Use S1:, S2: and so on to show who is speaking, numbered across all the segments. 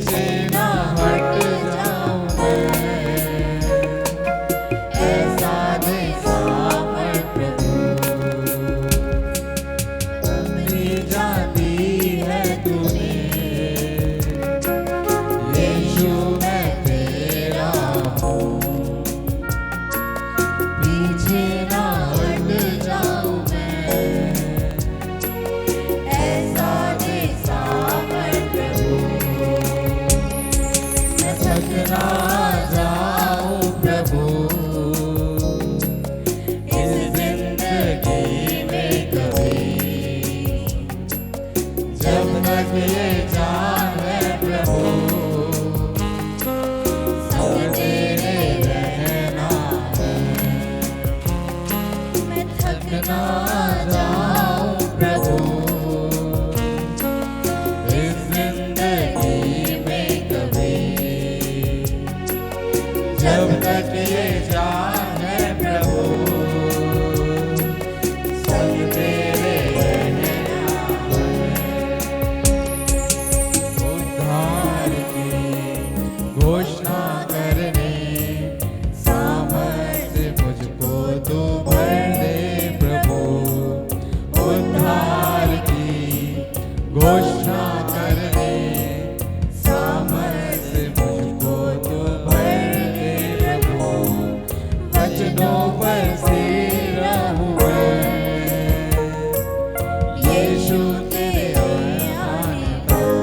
S1: पीछे ना हट जाऊं मैं, ऐसा दे सामर्थ प्रभु। अपनी जाती है तूने, यीशु मैं तेरा हूँ, पीछे ना हट जाऊं मैं, ऐसा दे सामर्थ प्रभु। मैं थक ना जाऊं प्रभु, इस जिंदगी में कभी, जब तक ये जान है प्रभु, संग तेरे रहना है। मैं थक ना जाऊं प्रभु, इस जिंदगी में कभी, जब तक ये जान है प्रभु, संग तेरे रहना है। उद्धार की घोषणा करने सामर्थ्य मुझको तू भर दे प्रभु। उद्धार की घोषणा करने सामर्थ्य मुझको तू भर दे प्रभु। वचनों पर स्थिर रहूं मैं, यीशु तेरे आने पर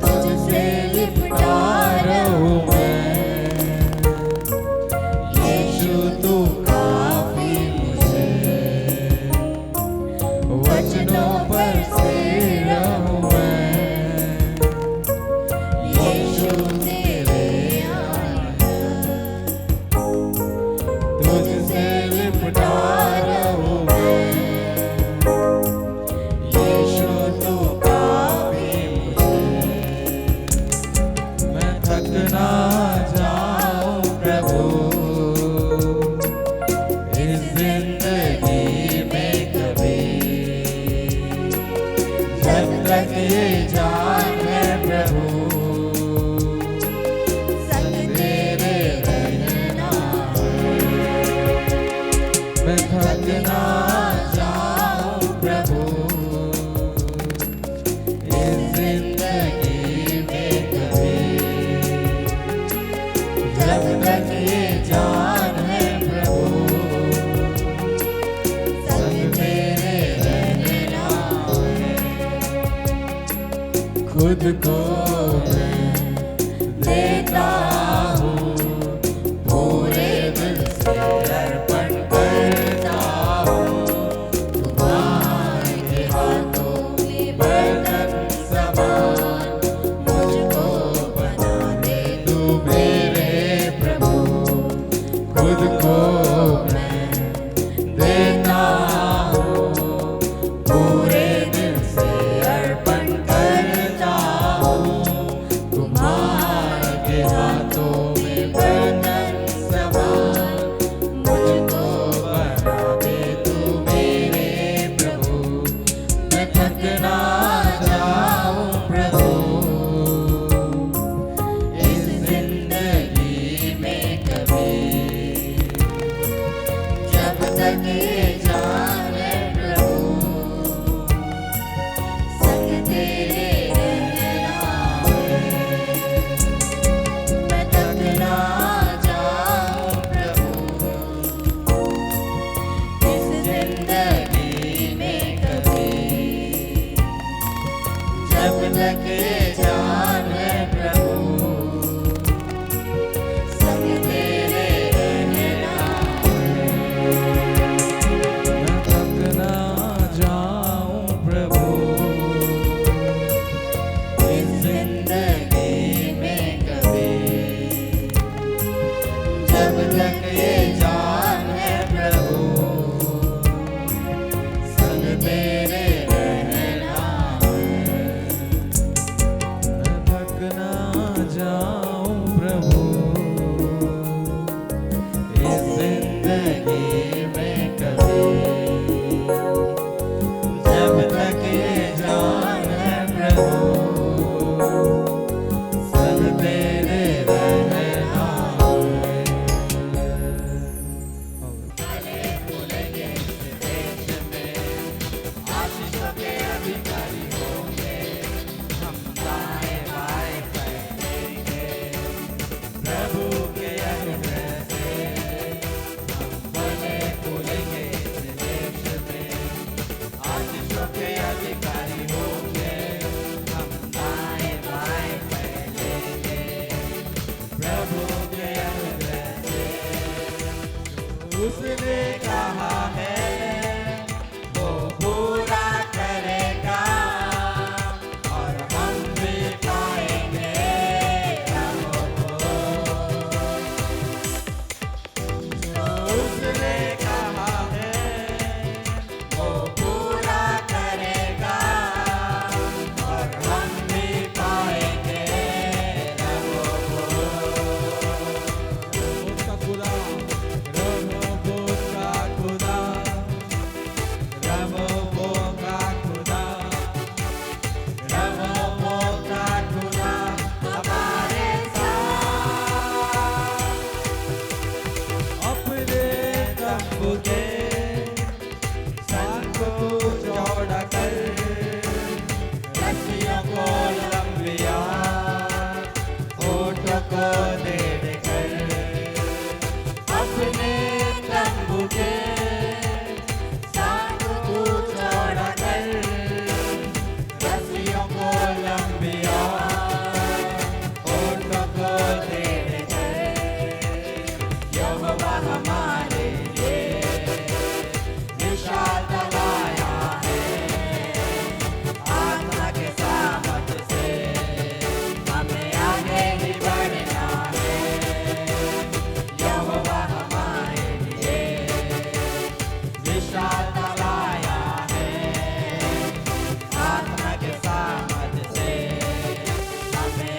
S1: तुझसे लिपटा रहूं मैं, यीशु तू काफी मुझे। वचनों पर स्थिर रहूं मैं, यीशु तेरे आने पर तुझसे लिपटा रहूं मैं, यीशु तू काफी मुझे। मैं थक ना जाऊं प्रभु, इस जिंदगी में कभी, जब तक ये जान है प्रभु, संग तेरे रहना है। मैं थक ना जाऊं प्रभु, इस जिंदगी में कभी, जब तक ये जान है प्रभु, संग तेरे रहना है। खुद को मैं देता हूँ, पूरे दिल से अर्पण करता हूँ। तुम्हारे हाथों में बर्तन समान मुझको बना दे तू मेरे प्रभु। खुद को मैं देता हूँ, पूरे दिल से अर्पण करता हूँ। तुम्हारे हाथ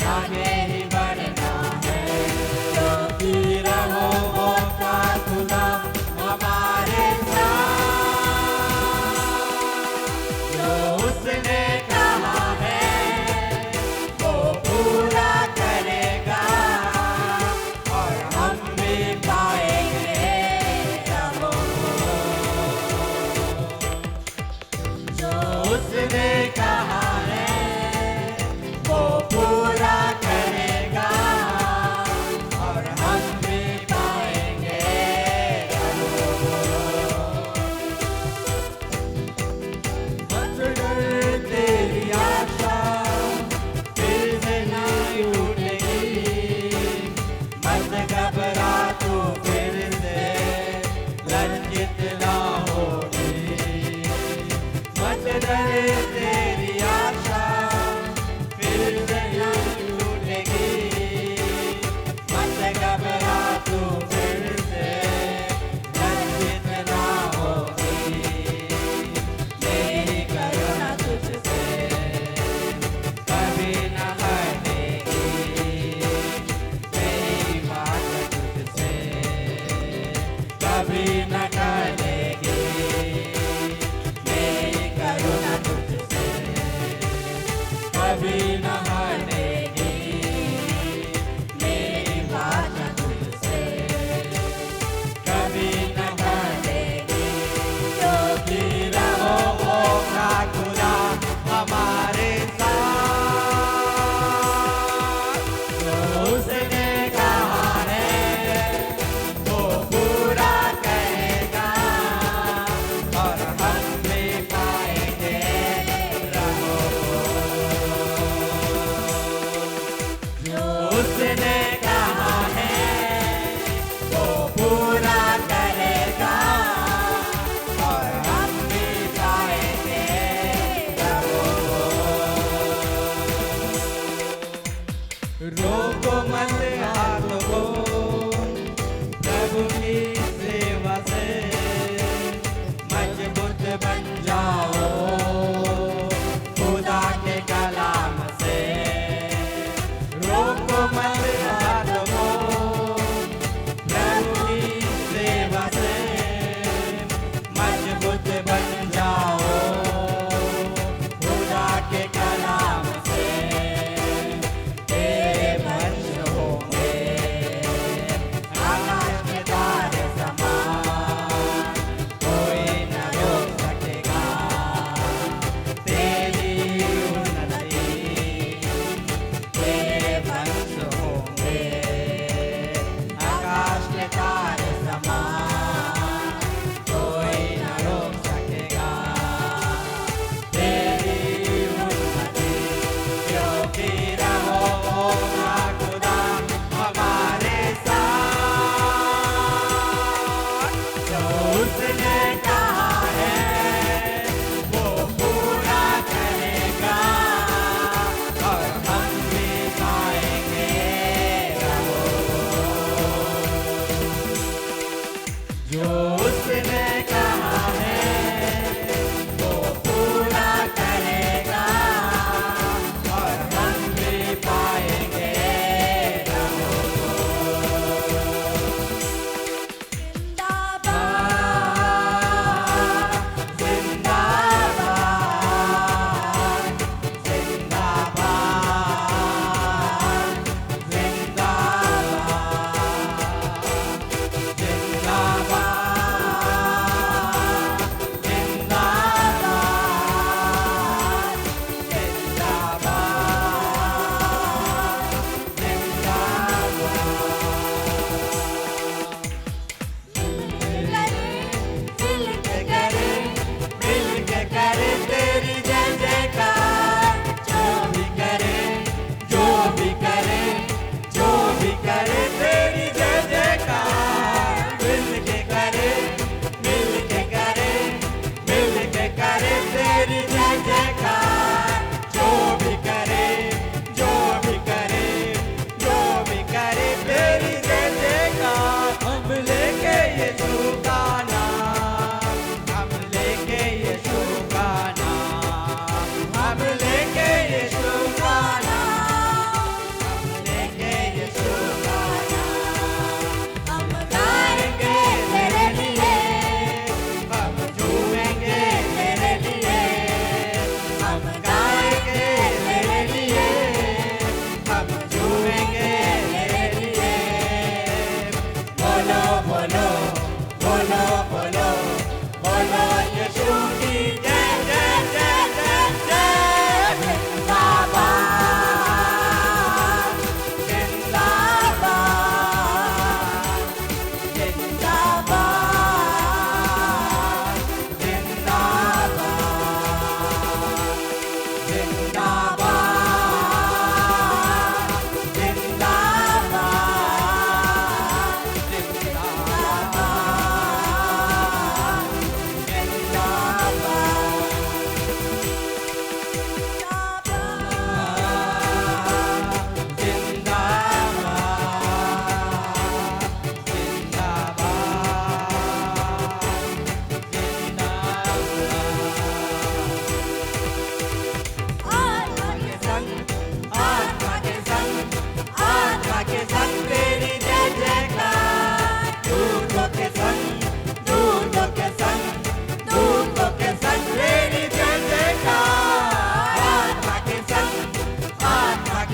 S1: आगे ही बढ़ना है, क्योंकि रहोबोत का खुदा हमारे साथ। जो उसने कहा है वो पूरा करेगा, और हम भी पाएंगे जो उसने कहा है वो पूरा करेगा, और हम भी पाएंगे मत डर तेरी आशा फिर से नहीं टूटेगी, मत घबरा तू फिर से लज्जित ना होगी। मत डर तेरी आशा फिर से नहीं टूटेगी, मत घबरा तू फिर से लज्जित ना होगी। मेरी करुणा तुझसे कभी न हटेगी, मेरी बात तुझसे कभी न टलेगी। मेरी करुणा तुझसे कभी न हटेगी, मेरी बात तुझसे कभी न हटेगी, क्योंकि रहोबोत का खुदा हमारे साथ। जो उसने कहा है वो पूरा करेगा, और हम भी पाएंगे जो उसने कहा है वो पूरा करेगा, और हम भी पाएंगे रोको मत हाथों को प्रभु की सेवा से, मजबूत बन जाओ खुदा के कलाम से। रोको मत हाथों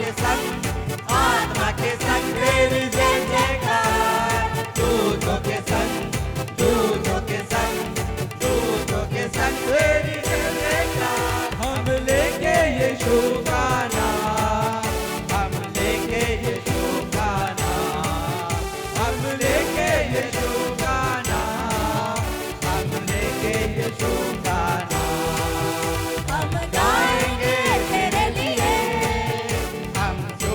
S1: के संग, आत्मा के संग तेरी जय जयकार। दूतों के संग, दूतों के संग, दूतों के संग तेरी जय जयकार। हम लेके यीशु का नाम, हम लेके यीशु का नाम, हम लेके यीशु का नाम, हम लेके यीशु का नाम।
S2: हम गाएंगे तेरे लिए,
S1: हम जो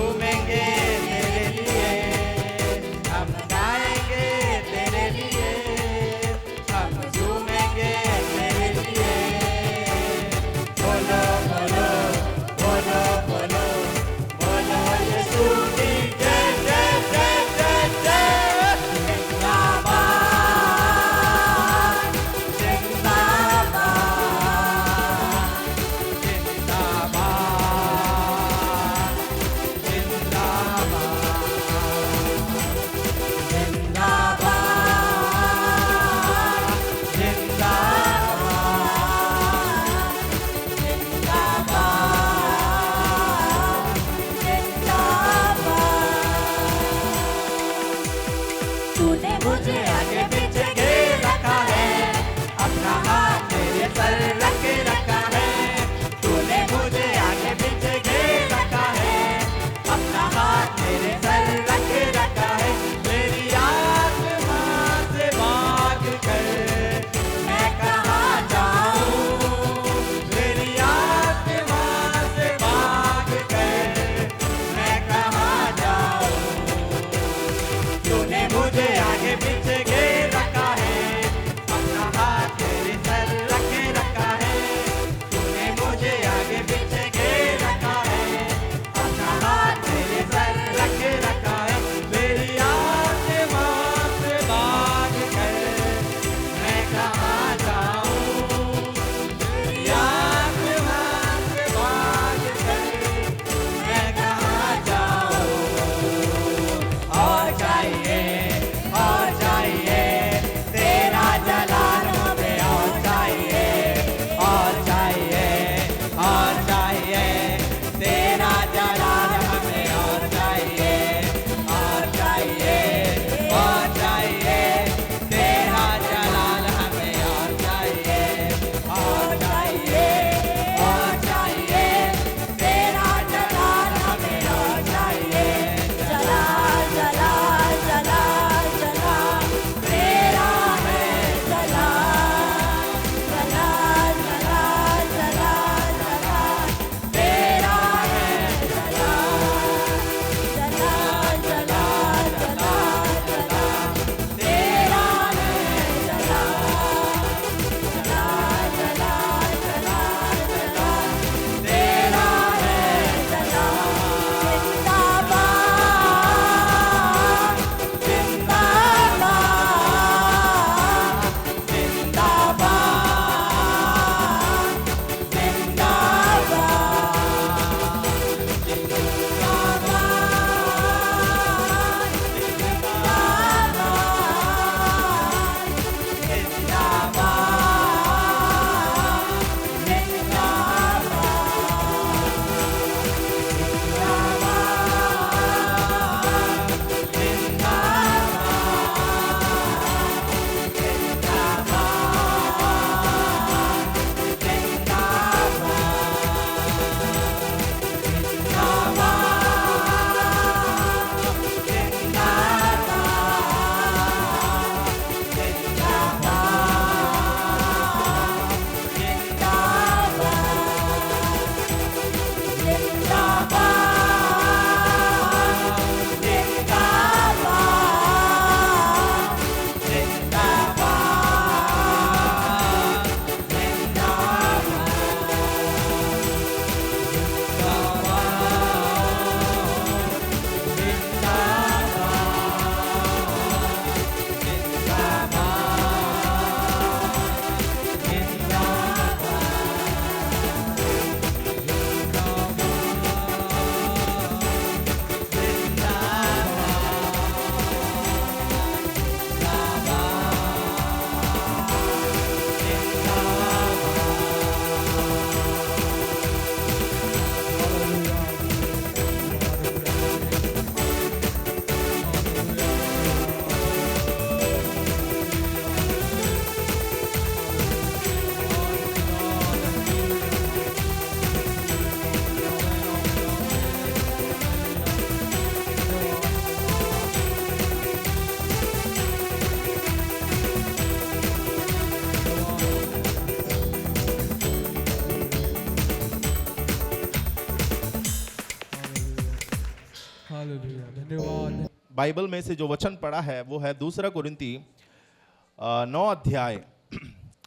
S2: हालेलुया, धन्यवाद।
S1: बाइबल में से जो वचन पढ़ा है वो है 2 कुरिन्ती 9 अध्याय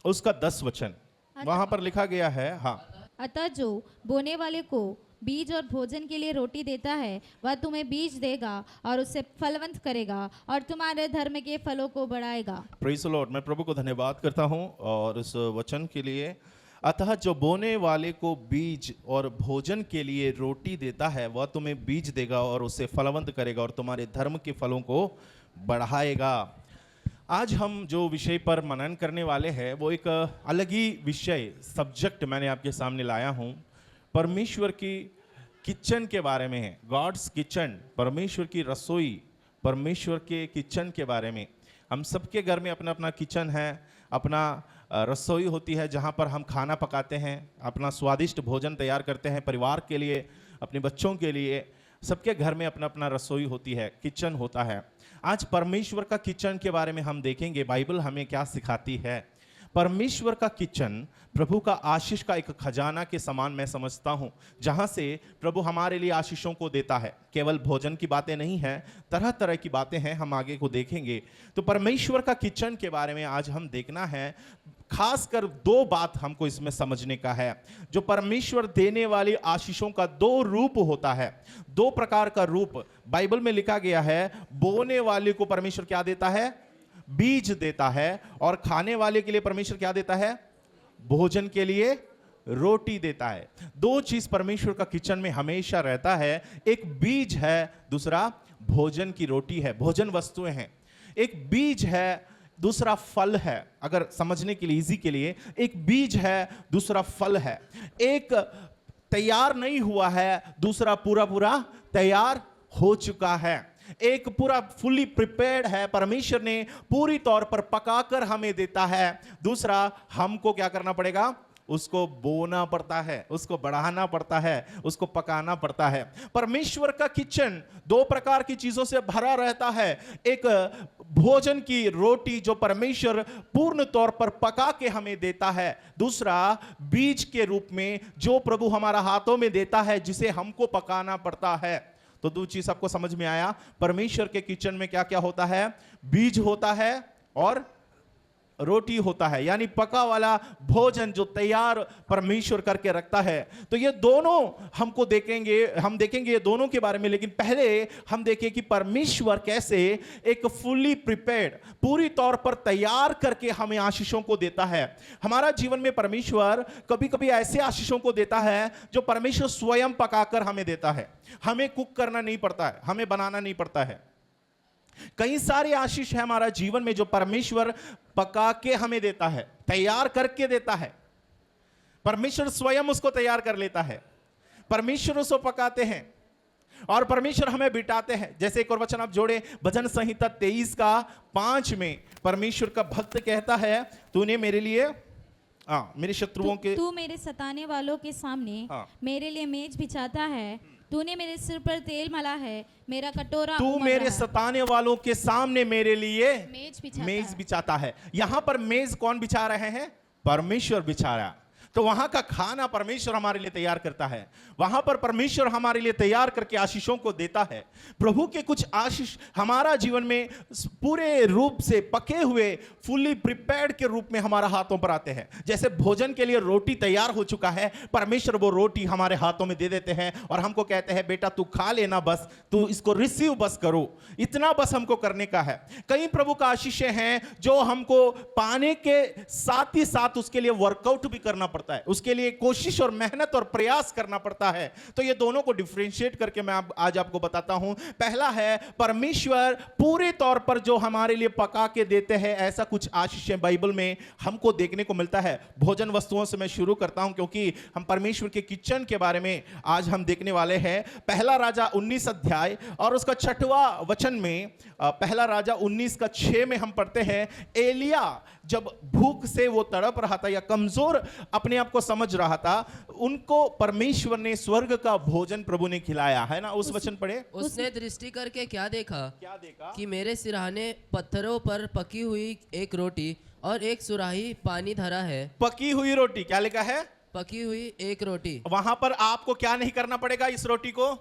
S1: उसका 10 वचन। वहां पर लिखा गया है, हाँ,
S3: अतः जो बोने वाले को बीज और भोजन के लिए रोटी देता है वह तुम्हें बीज देगा और उससे फलवंत करेगा और तुम्हारे धर्म के फलों को बढ़ाएगा।
S1: Praise the Lord. मैं प्रभु को धन्यवाद करता हूं और इस वचन के लिए। अतः जो बोने वाले को बीज और भोजन के लिए रोटी देता है वह तुम्हें बीज देगा और उससे फलवंत करेगा और तुम्हारे धर्म के फलों को बढ़ाएगा। आज हम जो विषय पर मनन करने वाले हैं वो एक अलग ही विषय, सब्जेक्ट मैंने आपके सामने लाया हूं। परमेश्वर की किचन के बारे में है, गॉड्स किचन, परमेश्वर की रसोई, परमेश्वर के किचन के बारे में। हम सबके घर में अपना अपना किचन है, अपना रसोई होती है जहाँ पर हम खाना पकाते हैं, अपना स्वादिष्ट भोजन तैयार करते हैं परिवार के लिए, अपने बच्चों के लिए। सबके घर में अपना अपना रसोई होती है, किचन होता है। आज परमेश्वर का किचन के बारे में हम देखेंगे बाइबल हमें क्या सिखाती है। परमेश्वर का किचन प्रभु का आशीष का एक खजाना के समान मैं समझता हूं, जहां से प्रभु हमारे लिए आशीषों को देता है। केवल भोजन की बातें नहीं है, तरह तरह की बातें हैं, हम आगे को देखेंगे। तो परमेश्वर का किचन के बारे में आज हम देखना है। खासकर 2 बात हमको इसमें समझने का है। जो परमेश्वर देने वाली आशीषों का 2 रूप होता है, 2 प्रकार का रूप बाइबल में लिखा गया है। बोने वाले को परमेश्वर क्या देता है? बीज देता है। और खाने वाले के लिए परमेश्वर क्या देता है? भोजन के लिए रोटी देता है। 2 चीज परमेश्वर का किचन में हमेशा रहता है। एक बीज है, दूसरा भोजन की रोटी है, भोजन वस्तुएं हैं। एक बीज है, दूसरा फल है। अगर समझने के लिए, इजी के लिए, एक बीज है, दूसरा फल है। एक तैयार नहीं हुआ है, दूसरा पूरा पूरा तैयार हो चुका है। एक पूरा फुली प्रिपेयर्ड है, परमेश्वर ने पूरी तौर पर पकाकर हमें देता है। दूसरा हमको क्या करना पड़ेगा? उसको बोना पड़ता है, उसको बढ़ाना पड़ता है, उसको पकाना पड़ता है। परमेश्वर का किचन 2 प्रकार की चीजों से भरा रहता है। एक भोजन की रोटी जो परमेश्वर पूर्ण तौर पर पका के हमें देता है, दूसरा बीज के रूप में जो प्रभु हमारा हाथों में देता है, जिसे हमको पकाना पड़ता है। तो 2 चीज आपको समझ में आया। परमेश्वर के किचन में क्या क्या होता है? बीज होता है और रोटी होता है, यानी पका वाला भोजन जो तैयार परमेश्वर करके रखता है। तो ये दोनों हमको देखेंगे, हम देखेंगे ये दोनों के बारे में। लेकिन पहले हम देखें कि परमेश्वर कैसे एक फुली प्रिपेयर्ड, पूरी तौर पर तैयार करके हमें आशीषों को देता है। हमारा जीवन में परमेश्वर कभी कभी ऐसे आशीषों को देता है जो परमेश्वर स्वयं पकाकर हमें देता है। हमें कुक करना नहीं पड़ता है, हमें बनाना नहीं पड़ता है। कई सारे आशीष है हमारा जीवन में जो परमेश्वर पका के हमें देता है, तैयार करके देता है। परमेश्वर स्वयं उसको तैयार कर लेता है, परमेश्वर उसको पकाते हैं और परमेश्वर हमें बिठाते हैं। जैसे एक और वचन आप जोड़े, भजन संहिता 23 का 5 में परमेश्वर का भक्त कहता है, तूने मेरे लिए मेरे शत्रुओं के,
S3: तू मेरे सताने वालों के सामने मेरे लिए मेज बिछाता है। तूने मेरे सिर पर तेल मला है, मेरा कटोरा
S1: तू मेरे सताने वालों के सामने मेरे लिए
S3: मेज
S1: बिछाता है। यहां पर मेज कौन बिछा रहे हैं? परमेश्वर बिछा रहा। तो वहां का खाना परमेश्वर हमारे लिए तैयार करता है, वहां पर परमेश्वर हमारे लिए तैयार करके आशीषों को देता है। प्रभु के कुछ आशीष हमारा जीवन में पूरे रूप से पके हुए, फुली प्रिपेयर्ड के रूप में हमारा हाथों पर आते हैं। जैसे भोजन के लिए रोटी तैयार हो चुका है, परमेश्वर वो रोटी हमारे हाथों में दे देते हैं और हमको कहते हैं, बेटा तू खा लेना, बस तू इसको रिसीव बस करो, इतना बस हमको करने का है। कई प्रभु का आशीषें हैं जो हमको पाने के साथ ही साथ उसके लिए वर्कआउट भी करना पड़ता है, उसके लिए कोशिश और मेहनत और प्रयास करना पड़ता है। तो ये दोनों को डिफरेंशिएट करके मैं आज आपको बताता हूं। पहला है, परमेश्वर पूरे तौर पर जो हमारे लिए पका के देते हैं, ऐसा कुछ आशीषें बाइबल में हमको देखने को मिलता है। भोजन वस्तुओं से मैं शुरू करता हूं क्योंकि हम परमेश्वर के किचन के बारे में आज हम देखने वाले हैं। पहला राजा 19 अध्याय और उसका 6वां वचन में, पहला राजा 19 का 6 में हम पढ़ते हैं, एलिया जब भूख से वो तड़प रहा था या कमजोर अपने आप को समझ रहा था, उनको परमेश्वर ने स्वर्ग का भोजन प्रभु ने खिलाया है ना। उस वचन पढ़े,
S4: उसने दृष्टि करके क्या देखा कि मेरे सिरहाने पत्थरों पर पकी हुई एक रोटी और एक सुराही पानी धरा है।
S1: पकी हुई रोटी, क्या लिखा है?
S4: पकी हुई एक रोटी।
S1: वहां पर आपको क्या नहीं करना पड़ेगा? इस रोटी को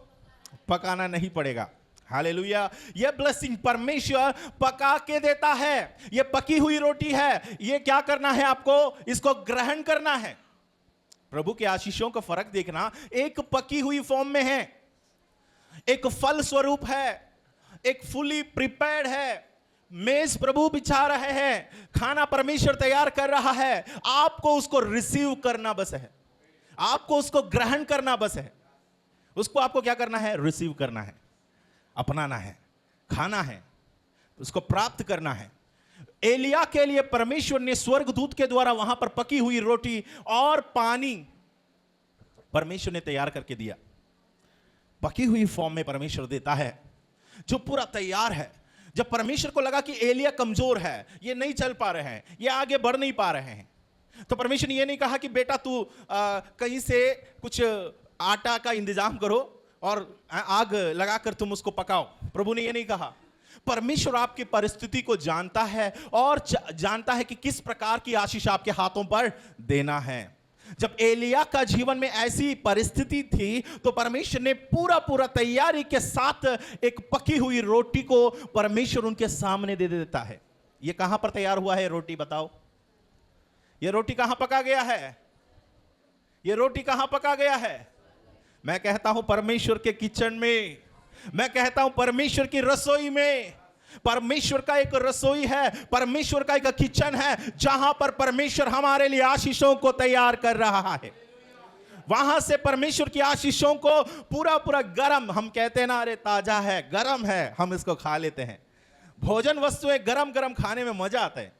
S5: पकाना नहीं पड़ेगा। हालेलुया। ये ब्लेसिंग परमेश्वर पका के देता है। ये पकी हुई रोटी है। ये क्या करना है आपको? इसको ग्रहण करना है। प्रभु के आशीषों का फर्क देखना, एक पकी हुई फॉर्म में है, एक फल स्वरूप है, एक फुली प्रिपेयर्ड है। मेज प्रभु बिछा रहे हैं, खाना परमेश्वर तैयार कर रहा है, आपको उसको रिसीव करना बस है, आपको उसको ग्रहण करना बस है। उसको आपको क्या करना है? रिसीव करना है, अपनाना है, खाना है, उसको प्राप्त करना है। एलिया के लिए परमेश्वर ने स्वर्गदूत के द्वारा वहां पर पकी हुई रोटी और पानी परमेश्वर ने तैयार करके दिया। पकी हुई फॉर्म में परमेश्वर देता है, जो पूरा तैयार है। जब परमेश्वर को लगा कि एलिया कमजोर है, ये नहीं चल पा रहे हैं, ये आगे बढ़ नहीं पा रहे हैं, तो परमेश्वर ने ये नहीं कहा कि बेटा तू कहीं से कुछ आटा का इंतजाम करो और आग लगाकर तुम उसको पकाओ। प्रभु ने ये नहीं कहा। परमेश्वर आपकी परिस्थिति को जानता है और जानता है कि किस प्रकार की आशीष आपके हाथों पर देना है। जब एलिया का जीवन में ऐसी परिस्थिति थी, तो परमेश्वर ने पूरा तैयारी के साथ एक पकी हुई रोटी को परमेश्वर उनके सामने दे देता है। ये कहां पर तैयार हुआ है रोटी? बताओ, ये रोटी कहां पका गया है? ये रोटी कहां पका गया है? मैं कहता हूं परमेश्वर के किचन में, मैं कहता हूं परमेश्वर की रसोई में। परमेश्वर का एक रसोई है, परमेश्वर का एक किचन है, जहां पर परमेश्वर हमारे लिए आशीषों को तैयार कर रहा है। वहां से परमेश्वर की आशीषों को पूरा गरम, हम कहते हैं ना, अरे ताजा है, गरम है, हम इसको खा लेते हैं। भोजन वस्तुएं गरम खाने में मजा आता है,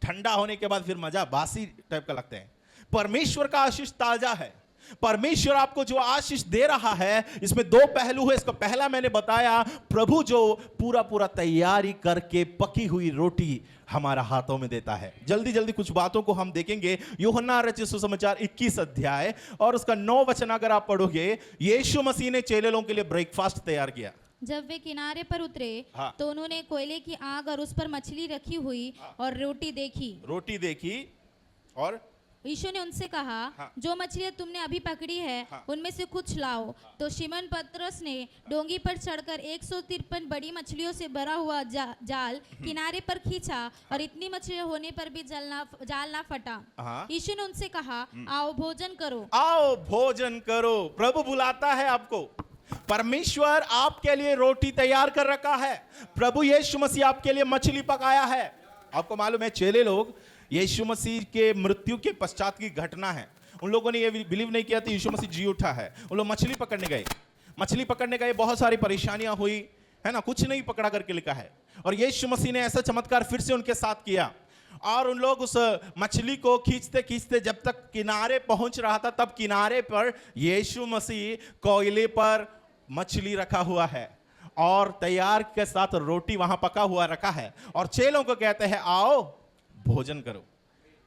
S5: ठंडा होने के बाद फिर मजा बासी टाइप का लगता है। परमेश्वर का आशीष ताजा है। परमेश्वर आपको जो आशीष दे रहा है, इसमें दो पहलू है। इसका पहला मैंने बताया, प्रभु जो पूरा तैयारी करके पकी हुई रोटी हमारा हाथों में देता है। जल्दी कुछ बातों को हम देखेंगे। यूहन्ना रचित सुसमाचार 21 अध्याय और उसका 9 वचन अगर आप पढ़ोगे, यीशु मसीह ने चेले लोगों के लिए ब्रेकफास्ट तैयार किया।
S3: जब वे किनारे पर उतरे,
S5: हाँ।
S3: तो उन्होंने कोयले की आग और उस पर मछली रखी हुई और रोटी देखी और यीशु ने उनसे कहा,
S5: हाँ।
S3: जो मछलियां तुमने अभी पकड़ी है,
S5: हाँ।
S3: उनमें से कुछ लाओ। तो शिमोन पतरस ने डोंगी पर चढ़कर 153 बड़ी मछलियों से भरा हुआ जाल किनारे पर खींचा और इतनी मछलियां होने पर भी जाल ना फटा।
S5: हाँ।
S3: यीशु ने उनसे कहा, आओ भोजन करो।
S5: आओ भोजन करो। प्रभु बुलाता है आपको। परमेश्वर आपके लिए रोटी तैयार कर रखा है। प्रभु यीशु मसीह आपके लिए मछली पकाया है। आपको मालूम है, चेले लोग यीशु मसीह के मृत्यु के पश्चात की घटना है। उन लोगों ने ये बिलीव नहीं किया था यीशु मसीह जी उठा है। उन लोग मछली पकड़ने गए, बहुत सारी परेशानियां हुई, है ना, कुछ नहीं पकड़ा करके लिखा है। और यीशु मसीह ने ऐसा चमत्कार फिर से उनके साथ किया और उन लोग उस मछली को खींचते जब तक किनारे पहुंच रहा था, तब किनारे पर यीशु मसीह कोयले पर मछली रखा हुआ है और तैयार के साथ रोटी वहां पका हुआ रखा है और चेलों को कहते हैं, आओ भोजन करो।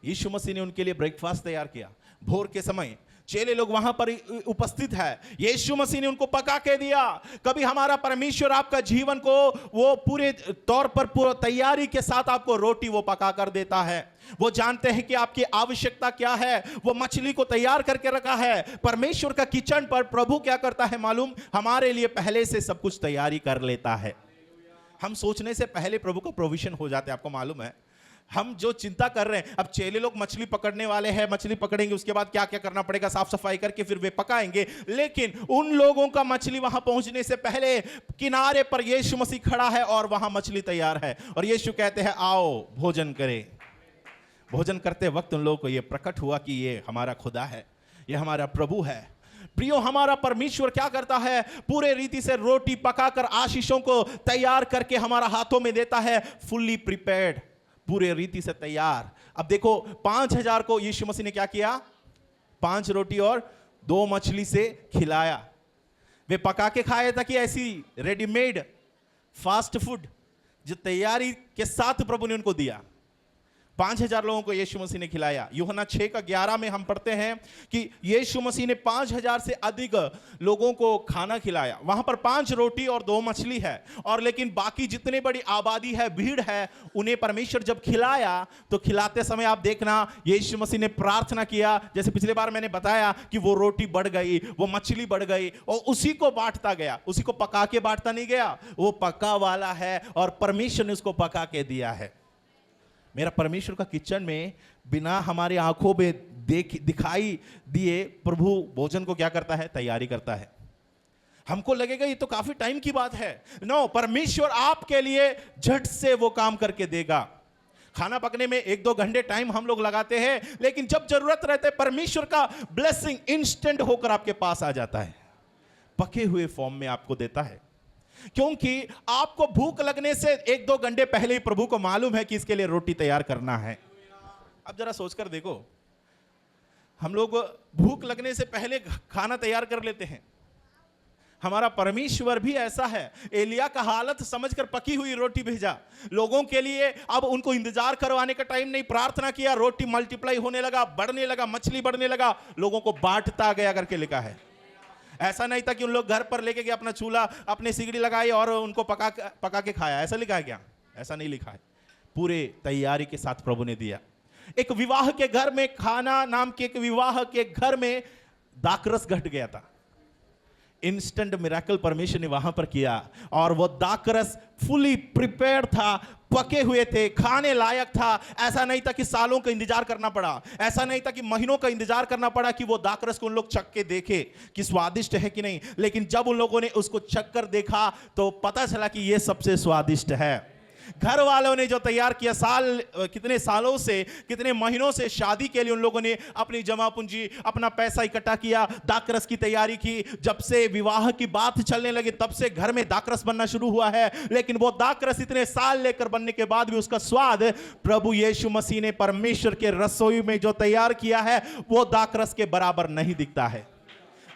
S5: यीशु मसीह ने उनके लिए ब्रेकफास्ट तैयार किया। भोर के समय चेले लोग वहां पर उपस्थित है, यीशु मसीह ने उनको पका के दिया। कभी हमारा परमेश्वर आपका जीवन को वो पूरे तौर पर पूरा तैयारी के साथ आपको रोटी वो पका कर देता है। वो जानते हैं कि आपकी आवश्यकता क्या है, वो मछली को तैयार करके रखा है। परमेश्वर का किचन पर प्रभु क्या करता है मालूम? हमारे लिए पहले से सब कुछ तैयारी कर लेता है। हम सोचने से पहले प्रभु का प्रोविजन हो जाता है। आपको मालूम है, हम जो चिंता कर रहे हैं, अब चेले लोग मछली पकड़ने वाले हैं, मछली पकड़ेंगे, उसके बाद क्या क्या करना पड़ेगा, साफ सफाई करके फिर वे पकाएंगे। लेकिन उन लोगों का मछली वहां पहुंचने से पहले किनारे पर यीशु मसीह खड़ा है और वहां मछली तैयार है और यीशु कहते हैं, आओ भोजन करें। भोजन करते वक्त उन लोगों को यह प्रकट हुआ कि ये हमारा खुदा है, ये हमारा प्रभु है। प्रियो, हमारा परमेश्वर क्या करता है? पूरे रीति से रोटी पकाकर आशीषों को तैयार करके हमारा हाथों में देता है, फुल्ली प्रिपेयर्ड, पूरे रीति से तैयार। अब देखो, 5000 को यीशु मसीह ने क्या किया? 5 रोटी और 2 मछली से खिलाया। वे पका के खाया था कि ऐसी रेडीमेड फास्ट फूड जो तैयारी के साथ प्रभु ने उनको दिया? 5,000 लोगों को यीशु मसीह ने खिलाया। यूहन्ना 6:11 में हम पढ़ते हैं कि यीशु मसीह ने 5,000 से अधिक लोगों को खाना खिलाया। वहां पर 5 रोटी और 2 मछली है, और लेकिन बाकी जितनी बड़ी आबादी है, भीड़ है, उन्हें परमेश्वर जब खिलाया तो खिलाते समय आप देखना यीशु मसीह ने प्रार्थना किया, जैसे पिछले बार मैंने बताया कि वो रोटी बढ़ गई, वो मछली बढ़ गई, और उसी को बांटता गया। उसी को पका के बांटता नहीं गया, वो पका वाला है और परमेश्वर ने उसको पका के दिया है। मेरा परमेश्वर का किचन में बिना हमारे आंखों में दिखाई दिए प्रभु भोजन को क्या करता है, तैयारी करता है। हमको लगेगा ये तो काफी टाइम की बात है। नो, परमेश्वर आपके लिए झट से वो काम करके देगा। खाना पकने में 1-2 घंटे टाइम हम लोग लगाते हैं, लेकिन जब जरूरत रहते परमेश्वर का ब्लेसिंग इंस्टेंट होकर आपके पास आ जाता है, पके हुए फॉर्म में आपको देता है। क्योंकि आपको भूख लगने से 1-2 घंटे पहले ही प्रभु को मालूम है कि इसके लिए रोटी तैयार करना है। अब जरा सोचकर देखो, हम लोग भूख लगने से पहले खाना तैयार कर लेते हैं। हमारा परमेश्वर भी ऐसा है। एलिया का हालत समझकर पकी हुई रोटी भेजा लोगों के लिए। अब उनको इंतजार करवाने का टाइम नहीं, प्रार्थना किया, रोटी मल्टीप्लाई होने लगा, बढ़ने लगा, मछली बढ़ने लगा, लोगों को बांटता गया करके लिखा है। ऐसा नहीं था कि उन लोग घर पर लेके गए, अपना चूल्हा, अपने सिगड़ी लगाई और उनको पका के खाया, ऐसा लिखा है क्या? ऐसा नहीं लिखा है। पूरे तैयारी के साथ प्रभु ने दिया। एक विवाह के घर में, खाना नाम के एक विवाह के घर में दाखरस घट गया था। इंस्टेंट मिरेकल परमेश्वर ने वहां पर किया, और वो दाखरस फुली प्रिपेयर्ड था, पके हुए थे, खाने लायक था। ऐसा नहीं था कि सालों का इंतजार करना पड़ा, ऐसा नहीं था कि महीनों का इंतजार करना पड़ा कि वो दाखरस को उन लोग चख के देखे कि स्वादिष्ट है कि नहीं। लेकिन जब उन लोगों ने उसको चख कर देखा तो पता चला कि ये सबसे स्वादिष्ट है। घर वालों ने जो तैयार किया, कितने सालों से, कितने महीनों से शादी के लिए उन लोगों ने अपनी जमा पूंजी, अपना पैसा इकट्ठा किया, दाखरस की तैयारी की। जब से विवाह की बात चलने लगी तब से घर में दाखरस बनना शुरू हुआ है। लेकिन वो दाखरस इतने साल लेकर बनने के बाद भी उसका स्वाद प्रभु यीशु मसीह ने परमेश्वर के रसोई में जो तैयार किया है वो दाखरस के बराबर नहीं दिखता है।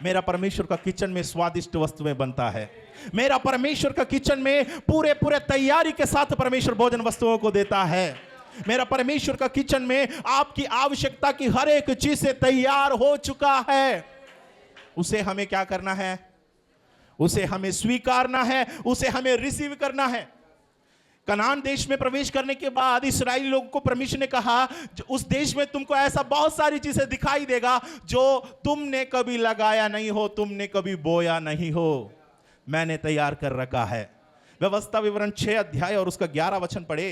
S5: मेरा परमेश्वर का किचन में स्वादिष्ट वस्तुएं बनता है। मेरा परमेश्वर का किचन में पूरे तैयारी के साथ परमेश्वर भोजन वस्तुओं को देता है। मेरा परमेश्वर का किचन में आपकी आवश्यकता की हर एक चीज से तैयार हो चुका है। उसे हमें क्या करना है? उसे हमें स्वीकारना है, उसे हमें रिसीव करना है। कनान देश में प्रवेश करने के बाद इस्राएली लोगों को परमेश्वर ने कहा, उस देश में तुमको ऐसा बहुत सारी चीजें दिखाई देगा जो तुमने कभी लगाया नहीं हो, तुमने कभी बोया नहीं हो, मैंने तैयार कर रखा है। व्यवस्था विवरण 6 अध्याय और उसका 11 वचन पढ़े।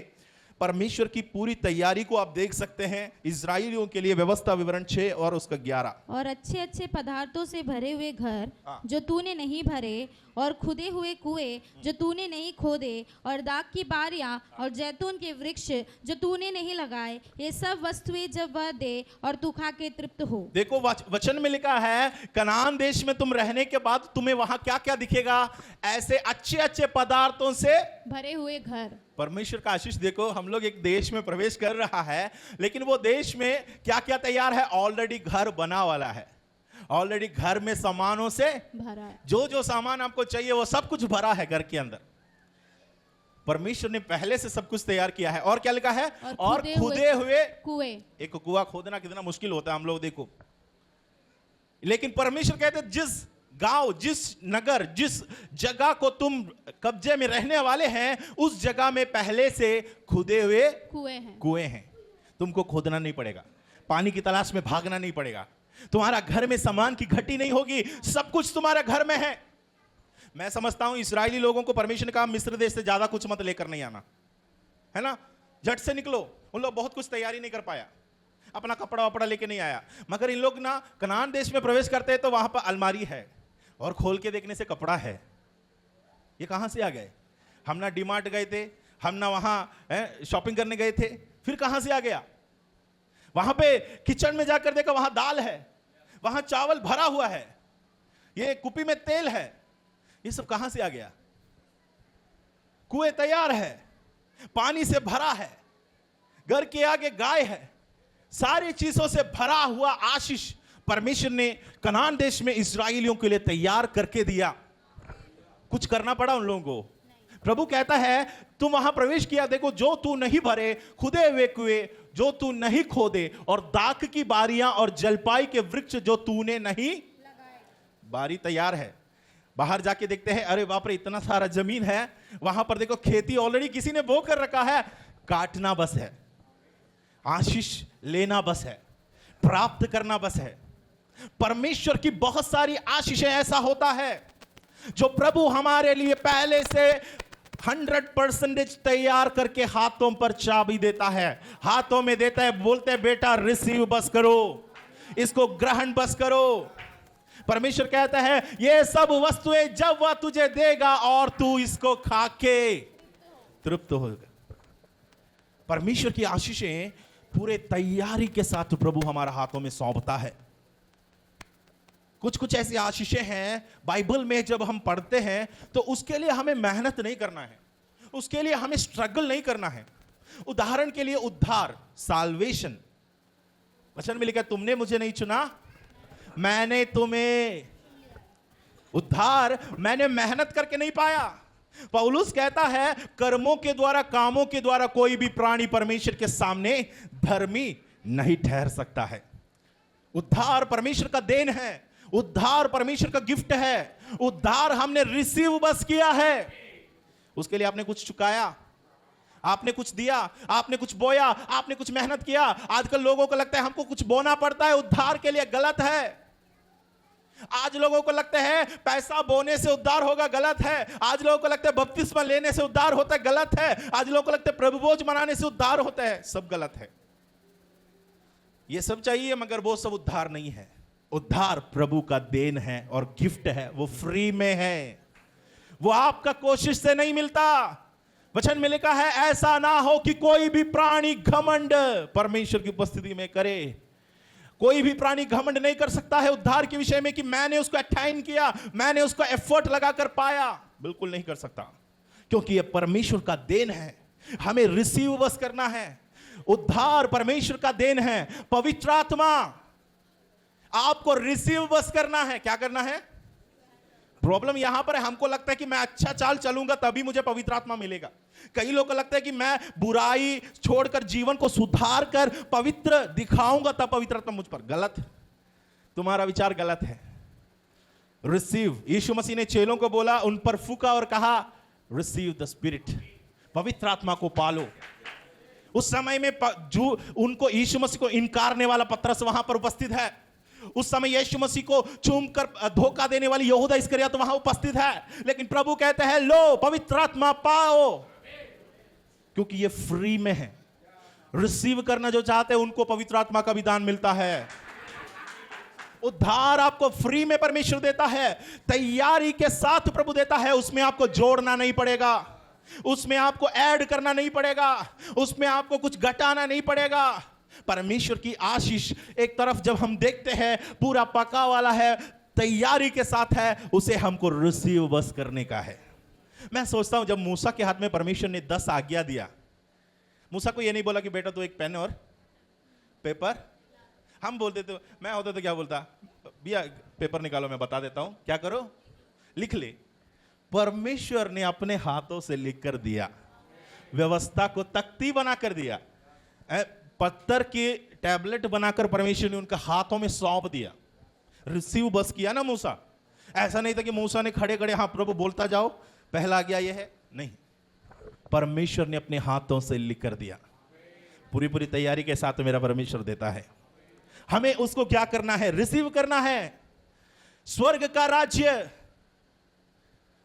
S5: परमेश्वर की पूरी तैयारी को आप देख सकते हैं इजराइलियों के लिए। व्यवस्था विवरण 6 और उसका 11।
S3: और अच्छे अच्छे पदार्थों से भरे हुए घर जो तूने नहीं भरे, और खुदे हुए कुएं जो तूने नहीं खोदे, और दाख की बारियां और जैतून के वृक्ष जो तूने नहीं लगाए, ये सब वस्तुएं जब वह दे और तू खा के तृप्त हो।
S5: देखो वचन में लिखा है, कनान देश में तुम रहने के बाद तुम्हें वहां क्या क्या दिखेगा? ऐसे अच्छे अच्छे पदार्थों से
S3: भरे हुए घर।
S5: परमेश्वर का आशीष देखो, हम लोग एक देश में प्रवेश कर रहा है, लेकिन वो देश में क्या क्या तैयार है? ऑलरेडी घर बना वाला है, ऑलरेडी घर में सामानों से
S3: भरा है।
S5: जो सामान आपको चाहिए वो सब कुछ भरा है घर के अंदर। परमेश्वर ने पहले से सब कुछ तैयार किया है। और क्या लिखा है? और खुदे हुए
S3: कुएं।
S5: एक कुआं खोदना कितना मुश्किल होता है, हम लोग देखो। लेकिन परमेश्वर कहते जिस गांव, जिस नगर, जिस जगह को तुम कब्जे में रहने वाले हैं, उस जगह में पहले से खुदे हुए कुएं हैं। तुमको खोदना नहीं पड़ेगा, पानी की तलाश में भागना नहीं पड़ेगा, तुम्हारा घर में सामान की घटी नहीं होगी, सब कुछ तुम्हारे घर में है। मैं समझता हूं इस्राएली लोगों को परमेश्वर ने कहा, मिस्र देश से ज्यादा कुछ मत लेकर नहीं आना, है ना, झट से निकलो। उन लोग बहुत कुछ तैयारी नहीं कर पाया, अपना कपड़ा वपड़ा लेके नहीं आया। मगर इन लोग ना कनान देश में प्रवेश करते हैं तो वहां पर अलमारी है, और खोल के देखने से कपड़ा है। ये कहां से आ गए? हम ना डीमार्ट गए थे, हम ना वहां शॉपिंग करने गए थे, फिर कहां से आ गया? वहां पे किचन में जाकर देखा, वहां दाल है, वहां चावल भरा हुआ है, ये कुपी में तेल है, ये सब कहां से आ गया? कुएं तैयार है, पानी से भरा है, घर के आगे गाय है, सारी चीजों से भरा हुआ आशीष परमेश्वर ने कनान देश में इस्राएलियों के लिए तैयार करके दिया। कुछ करना पड़ा उन लोगों को। प्रभु कहता है तुम वहां प्रवेश किया, देखो जो तू नहीं भरे, खुदे हुए कुएं जो तू नहीं खोदे, और दाख की बारियां और जलपाई के वृक्ष जो तूने नहीं। बारी तैयार है, बाहर जाके देखते हैं, अरे बाप रे इतना सारा जमीन है, वहां पर देखो खेती ऑलरेडी किसी ने बो कर रखा है, काटना बस है, आशीष लेना बस है, प्राप्त करना बस है। परमेश्वर की बहुत सारी आशीषें ऐसा होता है जो प्रभु हमारे लिए पहले से 100% तैयार करके हाथों पर चाबी देता है, हाथों में देता है, बोलते हैं बेटा रिसीव बस करो, इसको ग्रहण बस करो। परमेश्वर कहता है ये सब वस्तुएं जब वह तुझे देगा और तू इसको खा के तृप्त होगा। परमेश्वर की आशीषें पूरे तैयारी के साथ प्रभु हमारा हाथों में सौंपता है। कुछ कुछ ऐसी आशीषें हैं बाइबल में, जब हम पढ़ते हैं तो उसके लिए हमें मेहनत नहीं करना है, उसके लिए हमें स्ट्रगल नहीं करना है। उदाहरण के लिए उद्धार, साल्वेशन, वचन में लिखा तुमने मुझे नहीं चुना, मैंने तुम्हें। उद्धार मैंने मेहनत करके नहीं पाया। पौलुस कहता है कर्मों के द्वारा, कामों के द्वारा कोई भी प्राणी परमेश्वर के सामने धर्मी नहीं ठहर सकता है। उद्धार परमेश्वर का देन है, उद्धार परमेश्वर का गिफ्ट है, उद्धार हमने रिसीव बस किया है। उसके लिए आपने कुछ चुकाया, आपने कुछ दिया, आपने कुछ बोया, आपने कुछ मेहनत किया। आजकल लोगों को लगता है हमको कुछ बोना पड़ता है उद्धार के लिए, गलत है। आज लोगों को लगता है पैसा बोने से उद्धार होगा, गलत है। आज लोगों को लगता है बपतिस्मा लेने से उद्धार होता है, गलत है। आज लोगों को लगता है प्रभु भोज मनाने से उद्धार होता है, सब गलत है। ये सब चाहिए मगर वो सब उद्धार नहीं है। उद्धार प्रभु का देन है और गिफ्ट है, वो फ्री में है, वो आपका कोशिश से नहीं मिलता। वचन में लिखा है ऐसा ना हो कि कोई भी प्राणी घमंड परमेश्वर की उपस्थिति में करे। कोई भी प्राणी घमंड नहीं कर सकता है उद्धार के विषय में कि मैंने उसको अटाइन किया, मैंने उसको एफर्ट लगाकर पाया। बिल्कुल नहीं कर सकता, क्योंकि यह परमेश्वर का देन है, हमें रिसीव बस करना है। उद्धार परमेश्वर का देन है। पवित्र आत्मा आपको रिसीव बस करना है। क्या करना है? प्रॉब्लम यहां पर है, हमको लगता है कि मैं अच्छा चाल चलूंगा तभी मुझे पवित्र आत्मा मिलेगा। कई लोग को लगता है कि मैं बुराई छोड़कर जीवन को सुधार कर पवित्र दिखाऊंगा तब पवित्र आत्मा मुझ पर। गलत, तुम्हारा विचार गलत है। रिसीव, यीशु मसीह ने चेलों को बोला, उन पर फूका और कहा रिसीव द स्पिरिट, पवित्र आत्मा को पालो। उस समय में जो उनको यीशु मसीह को इनकारने वाला पतरस वहां पर उपस्थित है। उस समय यीशु मसीह को चूमकर धोखा देने वाली यहूदा इस्करियोती वहां उपस्थित है। लेकिन प्रभु कहते हैं लो पवित्र आत्मा पाओ, क्योंकि ये फ्री में है। रिसीव करना जो चाहते हैं उनको पवित्र आत्मा का भी दान मिलता है। उद्धार आपको फ्री में परमेश्वर देता है, तैयारी के साथ प्रभु देता है। उसमें आपको जोड़ना नहीं पड़ेगा, उसमें आपको ऐड करना नहीं पड़ेगा, उसमें आपको कुछ घटाना नहीं पड़ेगा। परमेश्वर की आशीष एक तरफ जब हम देखते हैं पूरा पका वाला है, तैयारी के साथ है, उसे हमको रिसीव बस करने का है। मैं सोचता हूं जब मूसा के हाथ में परमेश्वर ने 10 आज्ञा दिया, मूसा को यह नहीं बोला कि बेटा तू एक पेन और पेपर, हम बोलते थे, मैं होता तो क्या बोलता, भैया पेपर निकालो मैं बता देता हूं क्या करो, लिख ले। परमेश्वर ने अपने हाथों से लिख कर दिया, व्यवस्था को तख्ती बनाकर दिया, पत्थर की टैबलेट बनाकर परमेश्वर ने उनके हाथों में सौंप दिया। रिसीव बस किया ना मूसा। ऐसा नहीं था कि मूसा ने खड़े खड़े हाँ प्रभु बोलता जाओ पहला आज्ञा ये है, नहीं, परमेश्वर ने अपने हाथों से लिख कर दिया। पूरी पूरी तैयारी के साथ मेरा परमेश्वर देता है, हमें उसको क्या करना है? रिसीव करना है। स्वर्ग का राज्य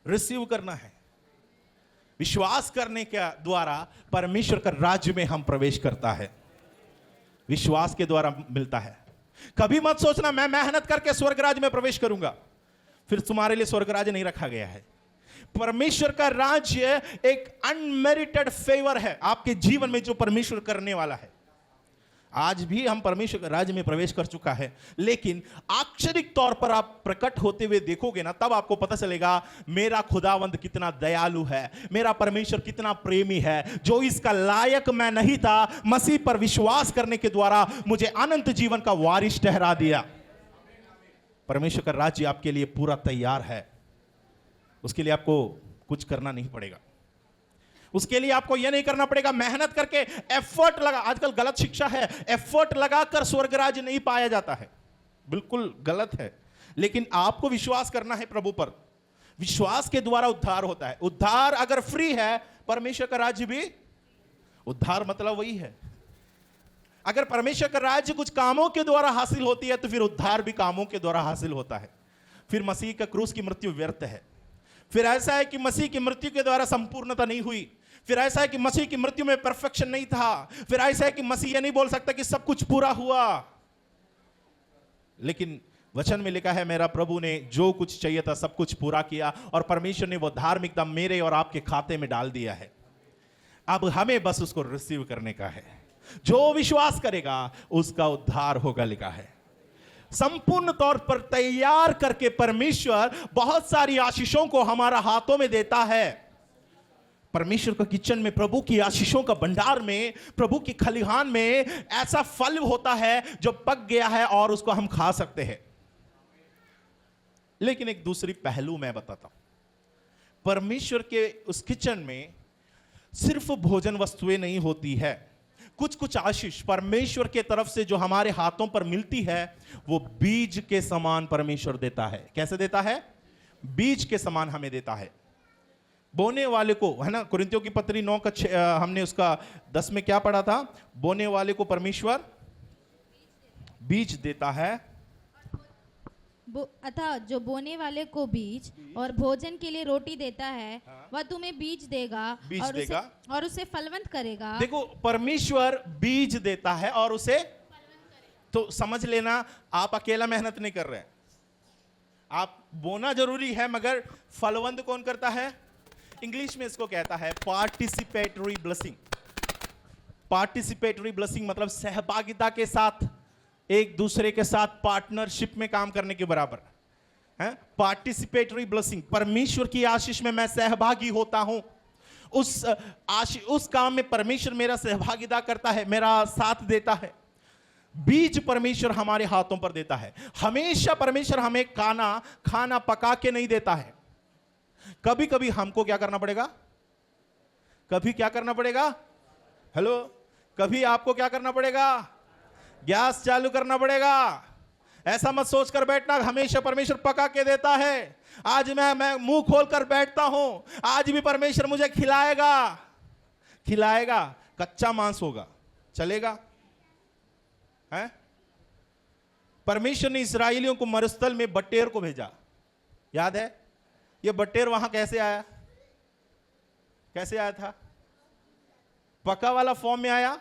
S5: रिसीव करना है। विश्वास करने के द्वारा परमेश्वर का राज्य में हम प्रवेश करता है, विश्वास के द्वारा मिलता है। कभी मत सोचना मैं मेहनत करके स्वर्ग राज्य में प्रवेश करूंगा, फिर तुम्हारे लिए स्वर्ग राज्य नहीं रखा गया है। परमेश्वर का राज्य एक अनमेरिटेड फेवर है आपके जीवन में जो परमेश्वर करने वाला है। आज भी हम परमेश्वर के राज्य में प्रवेश कर चुका है, लेकिन आक्षरिक तौर पर आप प्रकट होते हुए देखोगे ना, तब आपको पता चलेगा मेरा खुदावंद कितना दयालु है, मेरा परमेश्वर कितना प्रेमी है। जो इसका लायक मैं नहीं था, मसीह पर विश्वास करने के द्वारा मुझे अनंत जीवन का वारिस ठहरा दिया। परमेश्वर का राज्य आपके लिए पूरा तैयार है, उसके लिए आपको कुछ करना नहीं पड़ेगा। उसके लिए आपको यह नहीं करना पड़ेगा मेहनत करके एफर्ट लगा। आजकल गलत शिक्षा है, एफर्ट लगाकर स्वर्ग राज्य नहीं पाया जाता है, बिल्कुल गलत है। लेकिन आपको विश्वास करना है प्रभु पर, विश्वास के द्वारा उद्धार होता है। उद्धार अगर फ्री है, परमेश्वर का राज्य भी, उद्धार मतलब वही है। अगर परमेश्वर का राज्य कुछ कामों के द्वारा हासिल होती है तो फिर उद्धार भी कामों के द्वारा हासिल होता है। फिर मसीह का क्रूस की मृत्यु व्यर्थ है। फिर ऐसा है कि मसीह की मृत्यु के द्वारा संपूर्णता नहीं हुई। फिर ऐसा है कि मसीह की मृत्यु में परफेक्शन नहीं था। फिर ऐसा है कि मसीह ये नहीं बोल सकता कि सब कुछ पूरा हुआ। लेकिन वचन में लिखा है मेरा प्रभु ने जो कुछ चाहिए था सब कुछ पूरा किया, और परमेश्वर ने वो धार्मिकता मेरे और आपके खाते में डाल दिया है। अब हमें बस उसको रिसीव करने का है। जो विश्वास करेगा उसका उद्धार होगा, लिखा है। संपूर्ण तौर पर तैयार करके परमेश्वर बहुत सारी आशीषों को हमारा हाथों में देता है। परमेश्वर का किचन में, प्रभु की आशीषों का भंडार में, प्रभु की खलिहान में ऐसा फल होता है जो पक गया है और उसको हम खा सकते हैं। लेकिन एक दूसरी पहलू मैं बताता हूं। परमेश्वर के उस किचन में सिर्फ भोजन वस्तुएं नहीं होती है, कुछ कुछ आशीष परमेश्वर के तरफ से जो हमारे हाथों पर मिलती है वो बीज के समान परमेश्वर देता है। कैसे देता है? बीज के समान हमें देता है। बोने वाले को, है ना, कुरिन्थियों की पत्री 9 का हमने उसका 10 में क्या पढ़ा था? बोने वाले को परमेश्वर बीज देता है,
S3: अतः जो बोने वाले को बीज और भोजन के लिए रोटी देता है, वह तुम्हें बीज देगा और उसे फलवंत करेगा।
S5: देखो, परमेश्वर बीज देता है और उसे, तो समझ लेना आप अकेला मेहनत नहीं कर रहे हैं। आप बोना जरूरी है, मगर फलवंत कौन करता है? इंग्लिश में इसको कहता है पार्टिसिपेटरी ब्लेसिंग। पार्टिसिपेटरी ब्लेसिंग मतलब सहभागिता के साथ, एक दूसरे के साथ पार्टनरशिप में काम करने के बराबर है। पार्टिसिपेटरी ब्लेसिंग, परमेश्वर की आशीष में मैं सहभागी होता हूं। उस काम में परमेश्वर मेरा सहभागिता करता है, मेरा साथ देता है। बीज परमेश्वर हमारे हाथों पर देता है। हमेशा परमेश्वर हमें खाना पका के नहीं देता है। कभी कभी हमको क्या करना पड़ेगा? कभी क्या करना पड़ेगा? हेलो, कभी आपको क्या करना पड़ेगा? गैस चालू करना पड़ेगा। ऐसा मत सोचकर बैठना हमेशा परमेश्वर पका के देता है। आज मैं मुंह खोलकर बैठता हूं, आज भी परमेश्वर मुझे खिलाएगा। कच्चा मांस होगा, चलेगा? है? परमेश्वर ने इस्राएलियों को मरुस्थल में बटेर को भेजा, याद है? ये बटेर वहां कैसे आया? कैसे आया था? पका वाला फॉर्म में आया,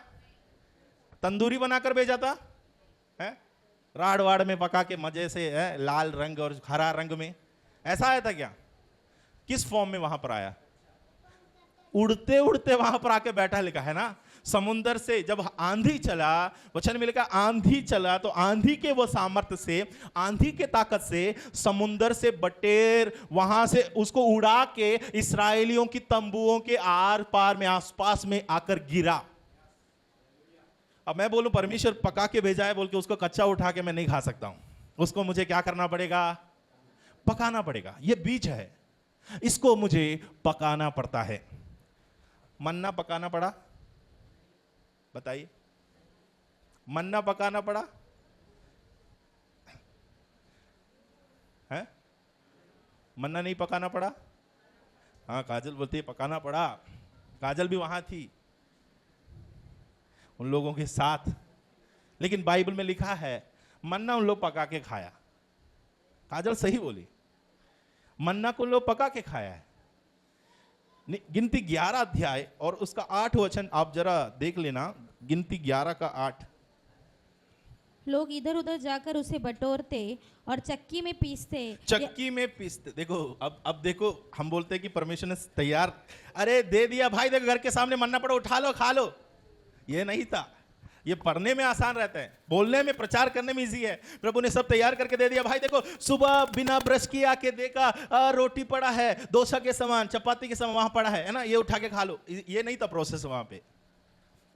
S5: तंदूरी बनाकर भेजा था, है? राड़ वाड़ में पका के मजे से, है, लाल रंग और हरा रंग में, ऐसा आया था क्या? किस फॉर्म में वहां पर आया? उड़ते उड़ते वहां पर आके बैठा, लिखा है ना। समुंदर से जब आंधी चला, वचन में लिखा आंधी चला, तो आंधी के वो सामर्थ्य से, आंधी के ताकत से समुंदर से बटेर वहां से उसको उड़ा के इस्राएलियों की तंबुओं के आर पार में, आसपास में आकर गिरा। अब मैं बोलूं परमेश्वर पका के भेजा है बोल के उसको कच्चा उठा के मैं नहीं खा सकता हूं। उसको मुझे क्या करना पड़ेगा? पकाना पड़ेगा। ये बीज है, इसको मुझे पकाना पड़ता है। मन्ना पकाना पड़ा, बताइए। मन्ना पकाना पड़ा है? मन्ना नहीं पकाना पड़ा? हाँ, काजल बोलती है पकाना पड़ा। काजल भी वहां थी उन लोगों के साथ, लेकिन बाइबल में लिखा है मन्ना उन लोग पका के खाया। काजल सही बोली, मन्ना को लोग पका के खाया है। गिनती 11 अध्याय और उसका 8 वचन आप जरा देख लेना। गिनती 11 का 8।
S3: लोग इधर उधर जाकर उसे बटोरते और चक्की में पीसते। देखो,
S5: अब देखो, हम बोलते हैं कि परमेश्वर ने तैयार, अरे दे दिया भाई, देखो घर के सामने मन्ना पड़ा, उठा लो खा लो। ये नहीं था। ये पढ़ने में आसान रहता है, बोलने में, प्रचार करने में इजी है। प्रभु ने सब तैयार करके दे दिया। भाई देखो, सुबह बिना ब्रश किए आके देखा रोटी पड़ा है, डोसा के समान, चपाती के समान वहां पड़ा है ना, ये उठा के खा लो। ये नहीं था प्रोसेस वहां पे।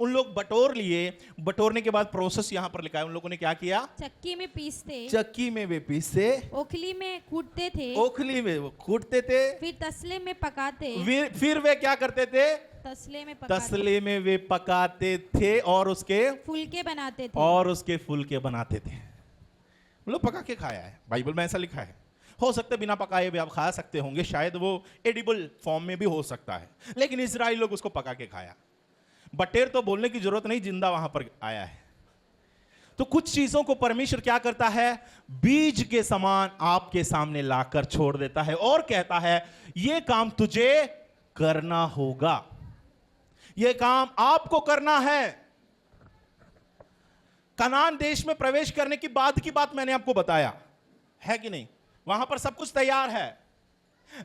S5: उन लोग बटोर लिए, बटोरने के बाद प्रोसेस यहां पर लिखा है। उन लोगों ने क्या किया?
S3: चक्की में पीसते,
S5: चक्की में वे पीसते,
S3: ओखली में कूटते थे,
S5: ओखली में वो कूटते थे,
S3: फिर तसले में पकाते,
S5: फिर वे क्या करते थे?
S3: तसले में पकाते
S5: तसले में वे पकाते थे और उसके
S3: फुलके बनाते थे।
S5: और उसके फुलके बनाते थे। मतलब पका के खाया है, बाइबल में ऐसा लिखा है। हो सकता है बिना पकाए भी आप खा सकते होंगे, शायद वो एडिबल फॉर्म में भी हो सकता है, लेकिन इजराइली लोग उसको पका के खाया। बटेर तो बोलने की जरूरत नहीं, जिंदा वहां पर आया है। तो कुछ चीजों को परमेश्वर क्या करता है, बीज के समान आपके सामने लाकर छोड़ देता है और कहता है यह काम तुझे करना होगा, यह काम आपको करना है। कनान देश में प्रवेश करने की बाद की बात मैंने आपको बताया है कि नहीं, वहां पर सब कुछ तैयार है,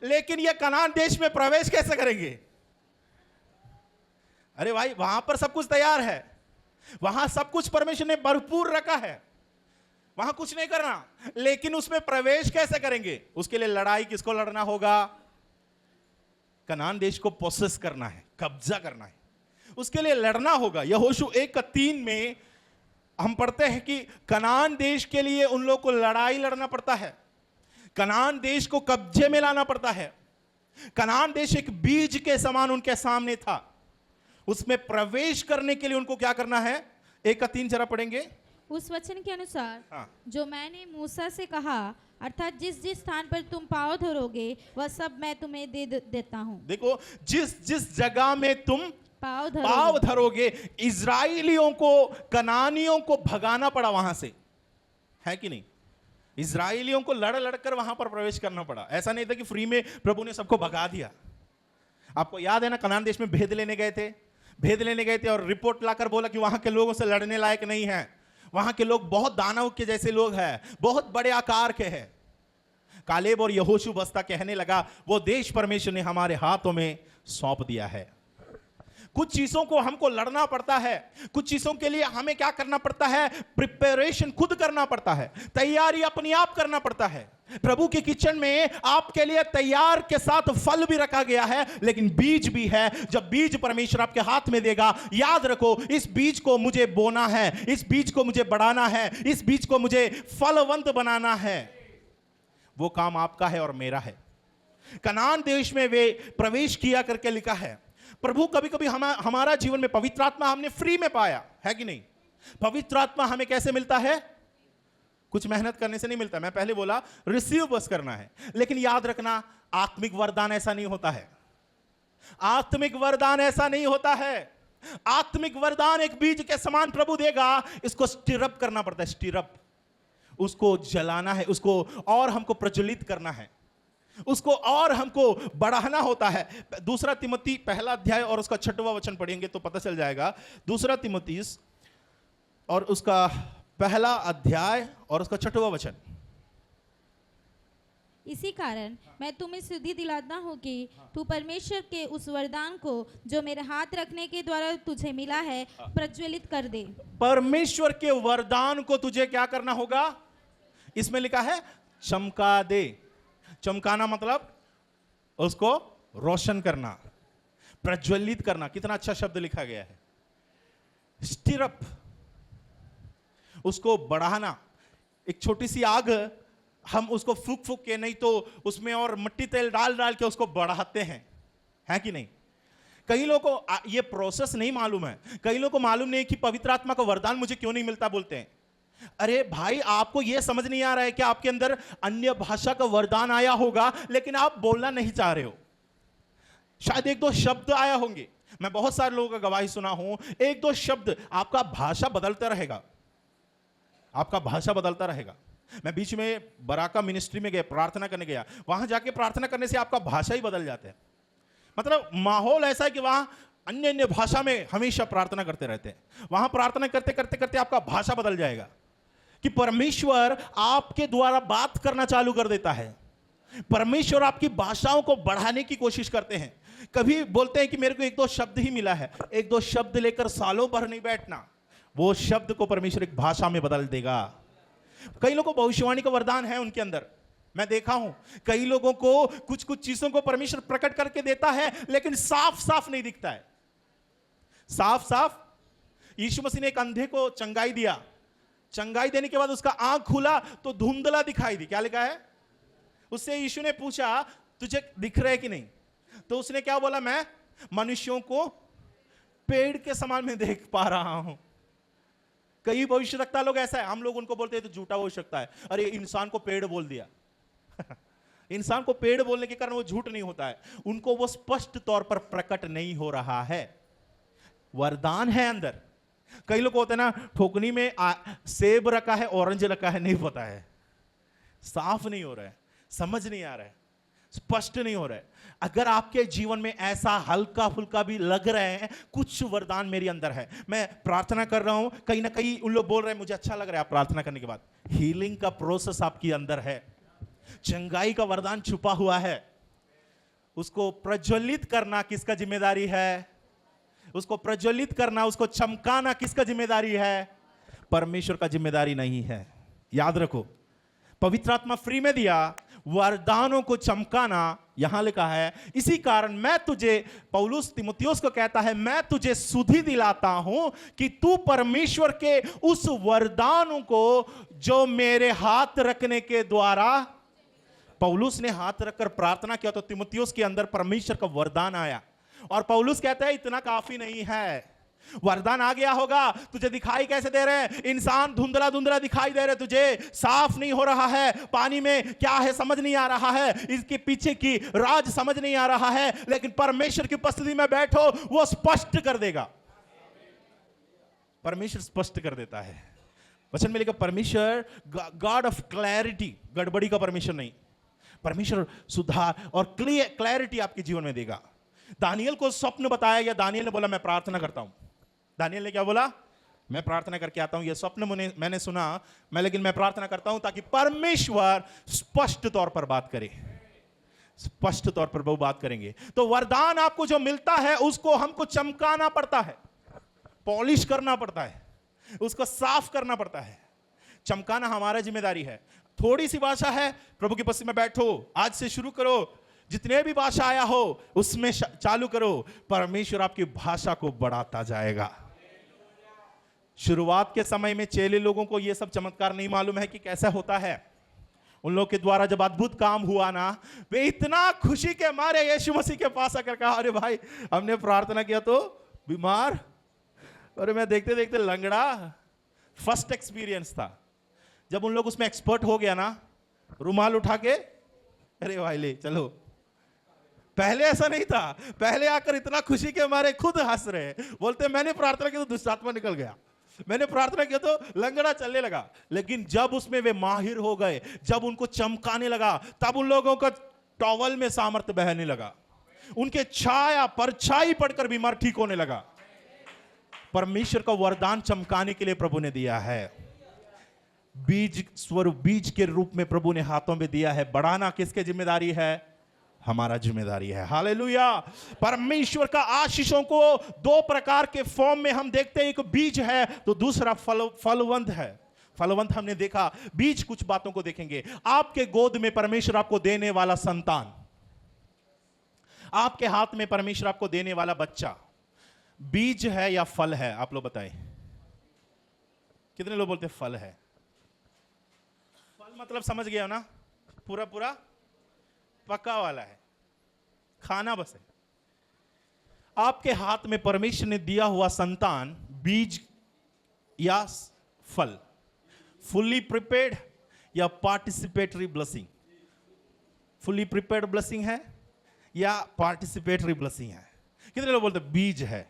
S5: लेकिन यह कनान देश में प्रवेश कैसे करेंगे? अरे भाई, वहां पर सब कुछ तैयार है, वहां सब कुछ परमेश्वर ने भरपूर रखा है, वहां कुछ नहीं करना, लेकिन उसमें प्रवेश कैसे करेंगे? उसके लिए लड़ाई किसको लड़ना होगा? कनान देश को पोसेस करना है, कब्जा करना है, उसके लिए लड़ना होगा। यहोशू 1:3 में हम पढ़ते हैं कि कनान देश के लिए उन लोगों को लड़ाई लड़ना पड़ता है, कनान देश को कब्जे में लाना पड़ता है। कनान देश एक बीज के समान उनके सामने था, उसमें प्रवेश करने के लिए उनको क्या करना है? 1:3 जरा पढ़ेंगे।
S3: उस वचन के अनुसार
S5: हाँ।
S3: जो मैंने मूसा से कहा, अर्थात जिस जिस स्थान पर तुम पाँव धरोगे वह सब मैं तुम्हें देता हूँ।
S5: देखो, जिस जिस जगह में तुम
S3: पाँव
S5: पाव
S3: धरोगे।
S5: धरोगे, इजराइलियों को, कनानियों को भगाना पड़ा वहां से, है कि नहीं? इजराइलियों को लड़ लड़कर वहां पर प्रवेश करना पड़ा। ऐसा नहीं था कि फ्री में प्रभु ने सबको भगा दिया। आपको याद है ना, कनान देश में भेद लेने गए थे, भेद लेने गए थे और रिपोर्ट लाकर बोला कि वहां के लोगों से लड़ने लायक नहीं है, वहां के लोग बहुत दानव के जैसे लोग हैं, बहुत बड़े आकार के हैं। कालेब और यहोशू बस्ता कहने लगा वो देश परमेश्वर ने हमारे हाथों में सौंप दिया है। कुछ चीजों को हमको लड़ना पड़ता है, कुछ चीजों के लिए हमें क्या करना पड़ता है? प्रिपरेशन खुद करना पड़ता है, तैयारी अपने आप करना पड़ता है। प्रभु के किचन में आपके लिए तैयार के साथ फल भी रखा गया है, लेकिन बीज भी है। जब बीज परमेश्वर आपके हाथ में देगा, याद रखो इस बीज को मुझे बोना है, इस बीज को मुझे बढ़ाना है, इस बीज को मुझे फलवंत बनाना है। वो काम आपका है और मेरा है। कनान देश में वे प्रवेश किया करके लिखा है। प्रभु कभी कभी हमारा जीवन में पवित्र आत्मा हमने फ्री में पाया है कि नहीं? पवित्र आत्मा हमें कैसे मिलता है? कुछ मेहनत करने से नहीं मिलता। मैं पहले बोला रिसीव बस करना है, लेकिन याद रखना आत्मिक वरदान ऐसा नहीं होता है। आत्मिक वरदान ऐसा नहीं होता है। आत्मिक वरदान एक बीज के समान प्रभु देगा, इसको स्टिरअप करना पड़ता है। स्टिरअप, उसको जलाना है, उसको और हमको प्रज्वलित करना है, उसको और हमको बढ़ाना होता है। 2 तिमोथी 1 अध्याय और उसका 6वां वचन पढ़ेंगे तो पता चल जाएगा। 2 तिमोथी और उसका 1 अध्याय और उसका 6वां वचन।
S3: इसी कारण मैं तुम्हें सिद्धि दिलाता हूँ कि तू परमेश्वर के उस वरदान को जो मेरे हाथ रखने के द्वारा तुझे मिला है प्रज्वलित कर दे।
S5: परमेश्वर के वरदान को तुझे क्या करना होगा? इसमें लिखा है चमका दे। चमकाना मतलब उसको रोशन करना, प्रज्वलित करना। कितना अच्छा शब्द लिखा गया है, स्टिरअप, उसको बढ़ाना। एक छोटी सी आग हम उसको फूक फूक के, नहीं तो उसमें और मिट्टी तेल डाल डाल के उसको बढ़ाते हैं, है कि नहीं? कई लोगों को ये प्रोसेस नहीं मालूम है, कई लोगों को मालूम नहीं कि पवित्र आत्मा का वरदान मुझे क्यों नहीं मिलता। बोलते हैं अरे भाई, आपको यह समझ नहीं आ रहा है कि आपके अंदर अन्य भाषा का वरदान आया होगा, लेकिन आप बोलना नहीं चाह रहे हो। शायद 1-2 शब्द आया होंगे। मैं बहुत सारे लोगों का गवाही सुना हूं, 1-2 शब्द आपका भाषा बदलता रहेगा, आपका भाषा बदलता रहेगा। मैं बीच में बराका मिनिस्ट्री में गया, प्रार्थना करने गया। वहां जाके प्रार्थना करने से आपका भाषा ही बदल जाता है। मतलब माहौल ऐसा है कि वहां अन्य अन्य भाषा में हमेशा प्रार्थना करते रहते हैं। वहां प्रार्थना करते करते करते आपका भाषा बदल जाएगा कि परमेश्वर आपके द्वारा बात करना चालू कर देता है। परमेश्वर आपकी भाषाओं को बढ़ाने की कोशिश करते हैं। कभी बोलते हैं कि मेरे को 1-2 शब्द ही मिला है, 1-2 शब्द लेकर सालों भर नहीं बैठना, वो शब्द को परमेश्वर एक भाषा में बदल देगा। कई लोगों को भविष्यवाणी का वरदान है उनके अंदर, मैं देखा हूं। कई लोगों को कुछ कुछ चीजों को परमेश्वर प्रकट करके देता है, लेकिन साफ साफ नहीं दिखता है। साफ साफ यीशु मसीह ने एक अंधे को चंगाई दिया, चंगाई देने के बाद उसका आंख खुला तो धुंधला दिखाई दी। क्या लिखा है? उससे यीशु ने पूछा तुझे दिख रहा है कि नहीं? तो उसने क्या बोला? मैं मनुष्यों को पेड़ के समान मैं देख पा रहा हूं। कई भविष्यवक्ता लोग ऐसा है, हम लोग उनको बोलते हैं तो झूठा हो सकता है, अरे इंसान को पेड़ बोल दिया। इंसान को पेड़ बोलने के कारण वो झूठ नहीं होता है, उनको वो स्पष्ट तौर पर प्रकट नहीं हो रहा है। वरदान है अंदर। कई लोग होते हैं ना, ठोकनी में सेब रखा है, ऑरेंज रखा है, नहीं पता है, साफ नहीं हो रहा है, समझ नहीं आ रहा है, स्पष्ट नहीं हो रहा है। अगर आपके जीवन में ऐसा हल्का फुल्का भी लग रहे हैं कुछ वरदान मेरे अंदर है, मैं प्रार्थना कर रहा हूं, कहीं ना कहीं उन लोग बोल रहे हैं मुझे अच्छा लग रहा है, आप प्रार्थना करने के बाद हीलिंग का प्रोसेस आपके अंदर है, चंगाई का वरदान छुपा हुआ है, उसको प्रज्वलित करना किसका जिम्मेदारी है? उसको प्रज्वलित करना, उसको चमकाना किसका जिम्मेदारी है? परमेश्वर का जिम्मेदारी नहीं है। याद रखो, पवित्र आत्मा फ्री में दिया, वरदानों को चमकाना यहां लिखा है। इसी कारण मैं तुझे, पौलुस तीमुथियुस को कहता है, मैं तुझे सुधि दिलाता हूं कि तू परमेश्वर के उस वरदानों को जो मेरे हाथ रखने के द्वारा, पौलुस ने हाथ रखकर प्रार्थना किया तो तीमुथियुस के अंदर परमेश्वर का वरदान आया। और पौलुस कहता है इतना काफी नहीं है, वरदान आ गया होगा, तुझे दिखाई कैसे दे रहे हैं? इंसान धुंधला धुंधला दिखाई दे रहे, तुझे साफ नहीं हो रहा है, पानी में क्या है समझ नहीं आ रहा है, इसके पीछे की राज समझ नहीं आ रहा है, लेकिन परमेश्वर की उपस्थिति में बैठो, वो स्पष्ट कर देगा। परमेश्वर स्पष्ट कर देता है। वचन में लिखा परमेश्वर गॉड ऑफ क्लैरिटी, गड़बड़ी का परमेश्वर नहीं, परमेश्वर सुधार और क्लैरिटी आपके जीवन में देगा। दानियल को स्वप्न बताया गया, दानियल ने बोला मैं प्रार्थना करता हूं। दानियल ने क्या बोला? मैं प्रार्थना करके आता हूं, यह स्वप्न मैंने सुना, लेकिन मैं प्रार्थना करता हूं ताकि परमेश्वर स्पष्ट तौर पर बात करे, स्पष्ट तौर पर वो बात करेंगे। तो वरदान आपको जो मिलता है उसको हमको चमकाना पड़ता है, पॉलिश करना पड़ता है, उसको साफ करना पड़ता है। चमकाना हमारा जिम्मेदारी है। थोड़ी सी भाषा है, प्रभु की उपस्थिति में बैठो, आज से शुरू करो, जितने भी भाषा आया हो उसमें चालू करो, परमेश्वर आपकी भाषा को बढ़ाता जाएगा। शुरुआत के समय में चेले लोगों को यह सब चमत्कार नहीं मालूम है कि कैसा होता है। उन लोगों के द्वारा जब अद्भुत काम हुआ ना, वे इतना खुशी के मारे यीशु मसीह के पास आकर कहा, अरे भाई हमने प्रार्थना किया तो बीमार, अरे मैं देखते देखते लंगड़ा। फर्स्ट एक्सपीरियंस था। जब उन लोग उसमें एक्सपर्ट हो गया ना, रुमाल उठा के अरे भाई ले चलो। पहले ऐसा नहीं था, पहले आकर इतना खुशी के मारे खुद हंस रहे, बोलते मैंने प्रार्थना की तो दुष्ट आत्मा निकल गया, मैंने प्रार्थना किया तो लंगड़ा चलने लगा। लेकिन जब उसमें वे माहिर हो गए, जब उनको चमकाने लगा, तब उन लोगों का टॉवल में सामर्थ्य बहने लगा, उनके छाया परछाई पड़कर बीमार ठीक होने लगा। परमेश्वर का वरदान चमकाने के लिए प्रभु ने दिया है। बीज स्वरूप, बीज के रूप में प्रभु ने हाथों में दिया है। बढ़ाना किसकी जिम्मेदारी है? हमारा जिम्मेदारी है। हालेलुया। परमेश्वर का आशीषों को दो प्रकार के फॉर्म में हम देखते हैं, एक बीज है तो दूसरा फलवंत है। फलवंत हमने देखा, बीज कुछ बातों को देखेंगे। आपके गोद में परमेश्वर आपको देने वाला संतान, आपके हाथ में परमेश्वर आपको देने वाला बच्चा, बीज है या फल है? आप लोग बताएं। कितने लोग बोलते फल है? फल मतलब समझ गया ना, पूरा पूरा पका वाला है, खाना बस है। आपके हाथ में परमेश्वर ने दिया हुआ संतान बीज या फल, फुल्ली प्रिपेयर्ड या participatory blessing? Fully prepared blessing है या पार्टिसिपेटरी ब्लेसिंग है? कितने लोग बोलते बीज है?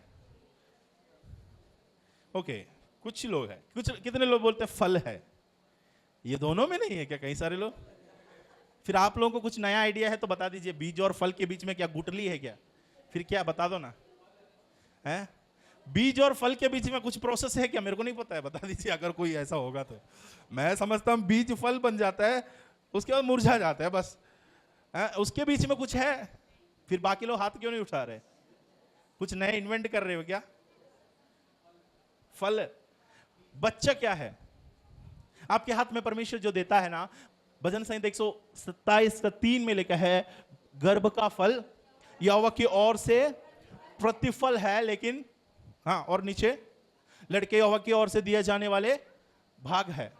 S5: ओके, कुछ लोग हैं। कितने लोग बोलते फल है? ये दोनों में नहीं है क्या? कई सारे लोग। फिर आप लोगों को कुछ नया आइडिया है तो बता दीजिए, बीज और फल के बीच में क्या गुठली है क्या? फिर क्या बता दो ना, है? बीज और फल के बीच में कुछ प्रोसेस है क्या? मेरे को नहीं पता है, बता दीजिए अगर कोई ऐसा होगा तो। मैं समझता हूं बीज फल बन जाता है, उसके बाद मुरझा जाता है बस, है? उसके बीच में कुछ है? फिर बाकी लोग हाथ क्यों नहीं उठा रहे? कुछ नए इन्वेंट कर रहे हो क्या? फल, बच्चा क्या है? आपके हाथ में परमेश्वर जो देता है ना, भजन संहिता 127:3 में लिखा है, गर्भ का फल यहोवा की ओर से प्रतिफल है, लेकिन हाँ, और नीचे लड़के यहोवा की ओर से दिए जाने वाले भाग है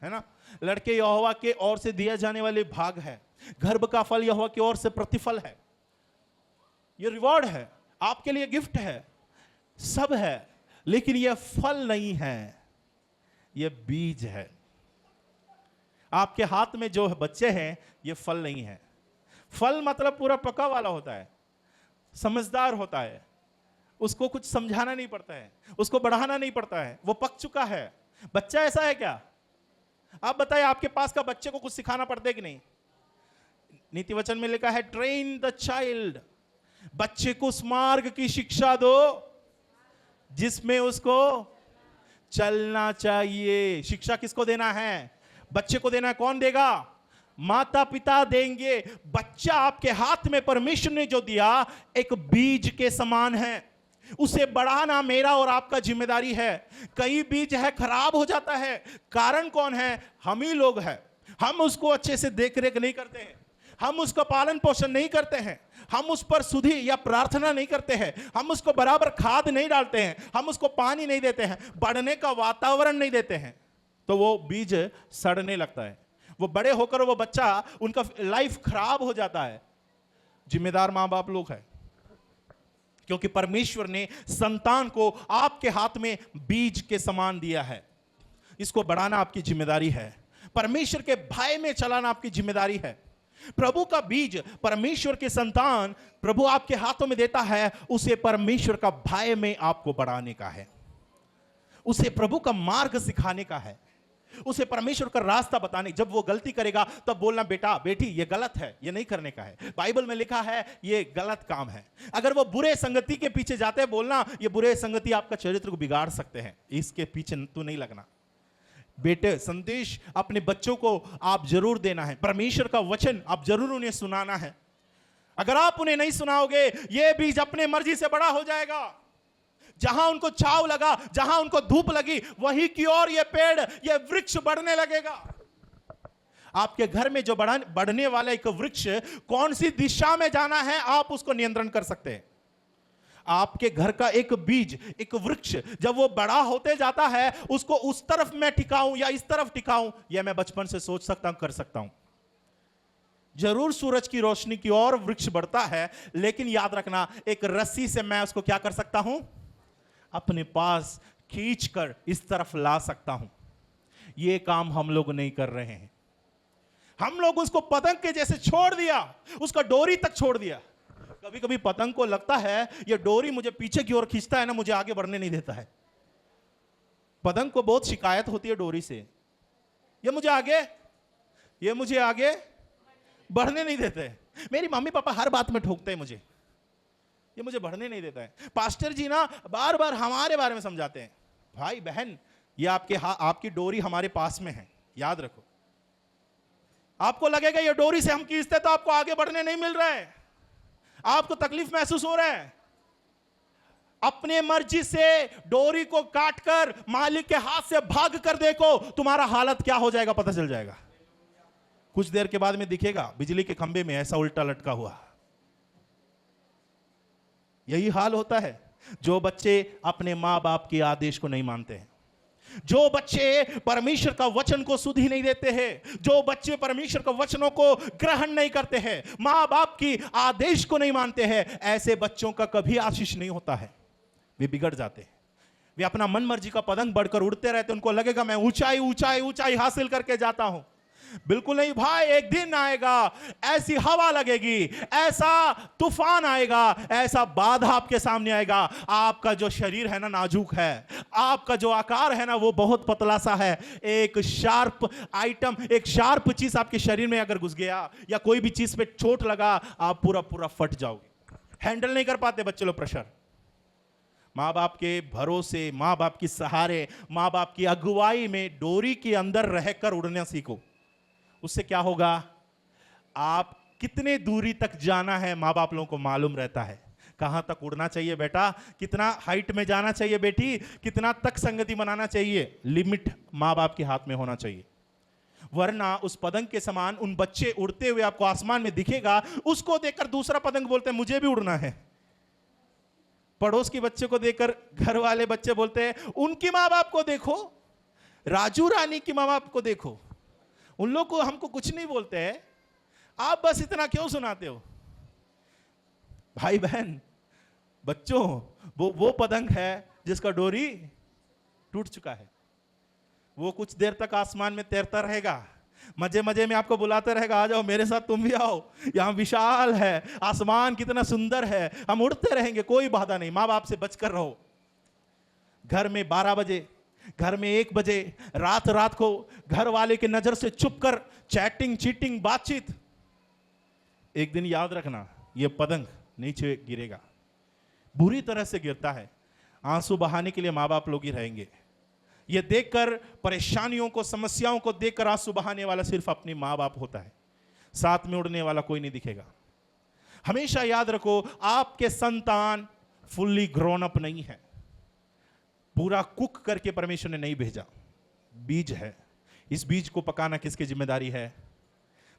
S5: ना? लड़के यहोवा के ओर से दिए जाने वाले भाग है। गर्भ का फल यहोवा की ओर से प्रतिफल है, ये रिवॉर्ड है। आपके लिए गिफ्ट है, सब है, लेकिन यह फल नहीं है, यह बीज है। आपके हाथ में जो बच्चे हैं ये फल नहीं है। फल मतलब पूरा पका वाला होता है, समझदार होता है, उसको कुछ समझाना नहीं पड़ता है, उसको बढ़ाना नहीं पड़ता है, वो पक चुका है। बच्चा ऐसा है क्या? आप बताइए, आपके पास का बच्चे को कुछ सिखाना पड़ता है कि नहीं? नीति वचन में लिखा है ट्रेन द चाइल्ड, बच्चे को उस मार्ग की शिक्षा दो जिसमें उसको चलना चाहिए। शिक्षा किसको देना है? बच्चे को देना है। कौन देगा? माता पिता देंगे। बच्चा आपके हाथ में परमेश्वर ने जो दिया एक बीज के समान है, उसे बढ़ाना मेरा और आपका जिम्मेदारी है। कई बीज है खराब हो जाता है, कारण कौन है? हम ही लोग हैं। हम उसको अच्छे से देख रेख नहीं करते हैं, हम उसका पालन पोषण नहीं करते हैं, हम उस पर सुधि या प्रार्थना नहीं करते हैं, हम उसको बराबर खाद नहीं डालते हैं, हम उसको पानी नहीं देते हैं, बढ़ने का वातावरण नहीं देते हैं, तो वो बीज सड़ने लगता है। वो बड़े होकर वो बच्चा, उनका लाइफ खराब हो जाता है। जिम्मेदार मां बाप लोग हैं, क्योंकि परमेश्वर ने संतान को आपके हाथ में बीज के समान दिया है। इसको बढ़ाना आपकी जिम्मेदारी है। परमेश्वर के भय में चलाना आपकी जिम्मेदारी है। प्रभु का बीज, परमेश्वर के संतान प्रभु आपके हाथों में देता है, उसे परमेश्वर का भय में आपको बढ़ाने का है, उसे प्रभु का मार्ग सिखाने का है, उसे परमेश्वर का रास्ता बताने। जब वो गलती करेगा तब बोलना बेटा बेटी ये गलत है, ये नहीं करने का है, बाइबल में लिखा है ये गलत काम है। अगर वो बुरे संगति के पीछे जाते हैं, बोलना ये बुरे संगति आपका चरित्र को बिगाड़ सकते हैं, इसके पीछे तू नहीं लगना। बेटे, संदेश अपने बच्चों को आप जरूर देना है, परमेश्वर का वचन आप जरूर उन्हें सुनाना है। अगर आप उन्हें नहीं सुनाओगे, ये बीज अपने मर्जी से बड़ा हो जाएगा। जहां उनको छाव लगा, जहां उनको धूप लगी, वहीं की ओर ये पेड़, ये वृक्ष बढ़ने लगेगा। आपके घर में जो बढ़ने वाला एक वृक्ष कौन सी दिशा में जाना है, आप उसको नियंत्रण कर सकते हैं। आपके घर का एक बीज, एक वृक्ष जब वो बड़ा होते जाता है, उसको उस तरफ मैं टिकाऊं या इस तरफ टिकाऊं, यह मैं बचपन से सोच सकता हूं, कर सकता हूं। जरूर सूरज की रोशनी की ओर वृक्ष बढ़ता है, लेकिन याद रखना एक रस्सी से मैं उसको क्या कर सकता हूं? अपने पास खींचकर इस तरफ ला सकता हूं। यह काम हम लोग नहीं कर रहे हैं। हम लोग उसको पतंग के जैसे छोड़ दिया, उसका डोरी तक छोड़ दिया। कभी कभी पतंग को लगता है ये डोरी मुझे पीछे की ओर खींचता है ना, मुझे आगे बढ़ने नहीं देता है। पतंग को बहुत शिकायत होती है डोरी से, ये मुझे आगे बढ़ने नहीं देते। मेरी मम्मी पापा हर बात में ठोकते हैं मुझे, ये मुझे बढ़ने नहीं देता है। पास्टर जी ना बार बार हमारे बारे में समझाते हैं, भाई बहन ये आपकी डोरी हमारे पास में है, याद रखो। आपको लगेगा ये डोरी से हम खींचते तो आपको आगे बढ़ने नहीं मिल रहा है, आपको तकलीफ महसूस हो रहा है। अपने मर्जी से डोरी को काटकर मालिक के हाथ से भाग कर देखो, तुम्हारा हालत क्या हो जाएगा पता चल जाएगा। कुछ देर के बाद में दिखेगा बिजली के खंभे में ऐसा उल्टा लटका हुआ। यही हाल होता है जो बच्चे अपने मां बाप के आदेश को नहीं मानते हैं, जो बच्चे परमेश्वर का वचन को सुधि नहीं देते हैं, जो बच्चे परमेश्वर का वचनों को ग्रहण नहीं करते हैं, मां बाप की आदेश को नहीं मानते हैं, ऐसे बच्चों का कभी आशीष नहीं होता है। वे बिगड़ जाते हैं, वे अपना मन मर्जी का पतंग बढ़कर उड़ते रहते, उनको लगेगा मैं ऊंचाई ऊंचाई ऊंचाई हासिल करके जाता हूं। बिल्कुल नहीं भाई, एक दिन आएगा ऐसी हवा लगेगी, ऐसा तूफान आएगा, ऐसा बाधा आपके सामने आएगा। आपका जो शरीर है ना नाजुक है, आपका जो आकार है ना वो बहुत पतला सा है। एक शार्प आइटम, एक शार्प चीज आपके शरीर में अगर घुस गया या कोई भी चीज पे चोट लगा, आप पूरा पूरा फट जाओगे। हैंडल नहीं कर पाते बच्चे लोग प्रेशर। माँ बाप के भरोसे, माँ बाप की सहारे, माँ बाप की अगुवाई में डोरी के अंदर रहकर उड़ना सीखो। उससे क्या होगा, आप कितने दूरी तक जाना है माँ बाप लोगों को मालूम रहता है। कहां तक उड़ना चाहिए बेटा, कितना हाइट में जाना चाहिए बेटी, कितना तक संगति बनाना चाहिए, लिमिट माँ बाप के हाथ में होना चाहिए। वरना उस पतंग के समान उन बच्चे उड़ते हुए आपको आसमान में दिखेगा, उसको देखकर दूसरा पतंग बोलते हैं मुझे भी उड़ना है। पड़ोस के बच्चे को देखकर घर वाले बच्चे बोलते हैं उनकी माँ बाप को देखो, राजू रानी की माँ बाप को देखो, उन लोग को हमको कुछ नहीं बोलते हैं, आप बस इतना क्यों सुनाते हो। भाई बहन, बच्चों, वो पतंग है जिसका डोरी टूट चुका है। वो कुछ देर तक आसमान में तैरता रहेगा, मजे मजे में आपको बुलाते रहेगा, आ जाओ मेरे साथ, तुम भी आओ, यहाँ विशाल है, आसमान कितना सुंदर है, हम उड़ते रहेंगे, कोई बाधा नहीं। माँ बाप से बचकर रहो। घर में 12 बजे, घर में 1 बजे, रात को घर वाले की नजर से छुप कर चैटिंग, चीटिंग, बातचीत। एक दिन याद रखना, यह पतंग नीचे गिरेगा, बुरी तरह से गिरता है। आंसू बहाने के लिए माँ बाप लोग ही रहेंगे। यह देखकर परेशानियों को, समस्याओं को देखकर आंसू बहाने वाला सिर्फ अपने माँ बाप होता है, साथ में उड़ने वाला कोई नहीं दिखेगा। हमेशा याद रखो, आपके संतान फुल्ली ग्रोन अप नहीं है, पूरा कुक करके परमेश्वर ने नहीं भेजा। बीज है, इस बीज को पकाना किसकी जिम्मेदारी है?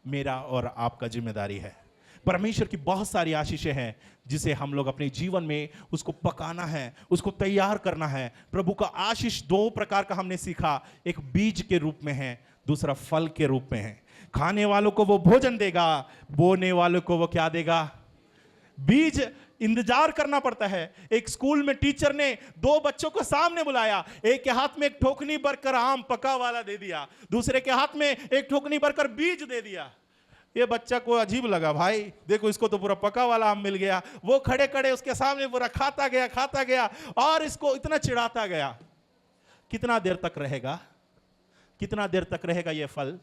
S5: मेरा और आपका जिम्मेदारी है। परमेश्वर की बहुत सारी आशीषें हैं जिसे हम लोग अपने जीवन में उसको पकाना है, उसको तैयार करना है। प्रभु का आशीष 2 प्रकार का हमने सीखा, एक बीज के रूप में है, दूसरा फल के रूप में है। खाने वालों को वो भोजन देगा, बोने वालों को वो क्या देगा? बीज इंतजार करना पड़ता है। एक स्कूल में टीचर ने 2 बच्चों को सामने बुलाया, एक के हाथ में एक ठोकनी भरकर आम पका वाला दे दिया, दूसरे के हाथ में एक ठोकनी भरकर बीज दे दिया। ये बच्चा को अजीब लगा, भाई देखो इसको तो पूरा पका वाला आम मिल गया। वो खड़े खड़े उसके सामने पूरा खाता गया और इसको इतना चिढ़ाता गया। कितना देर तक रहेगा? कितना देर तक रहेगा ये फल?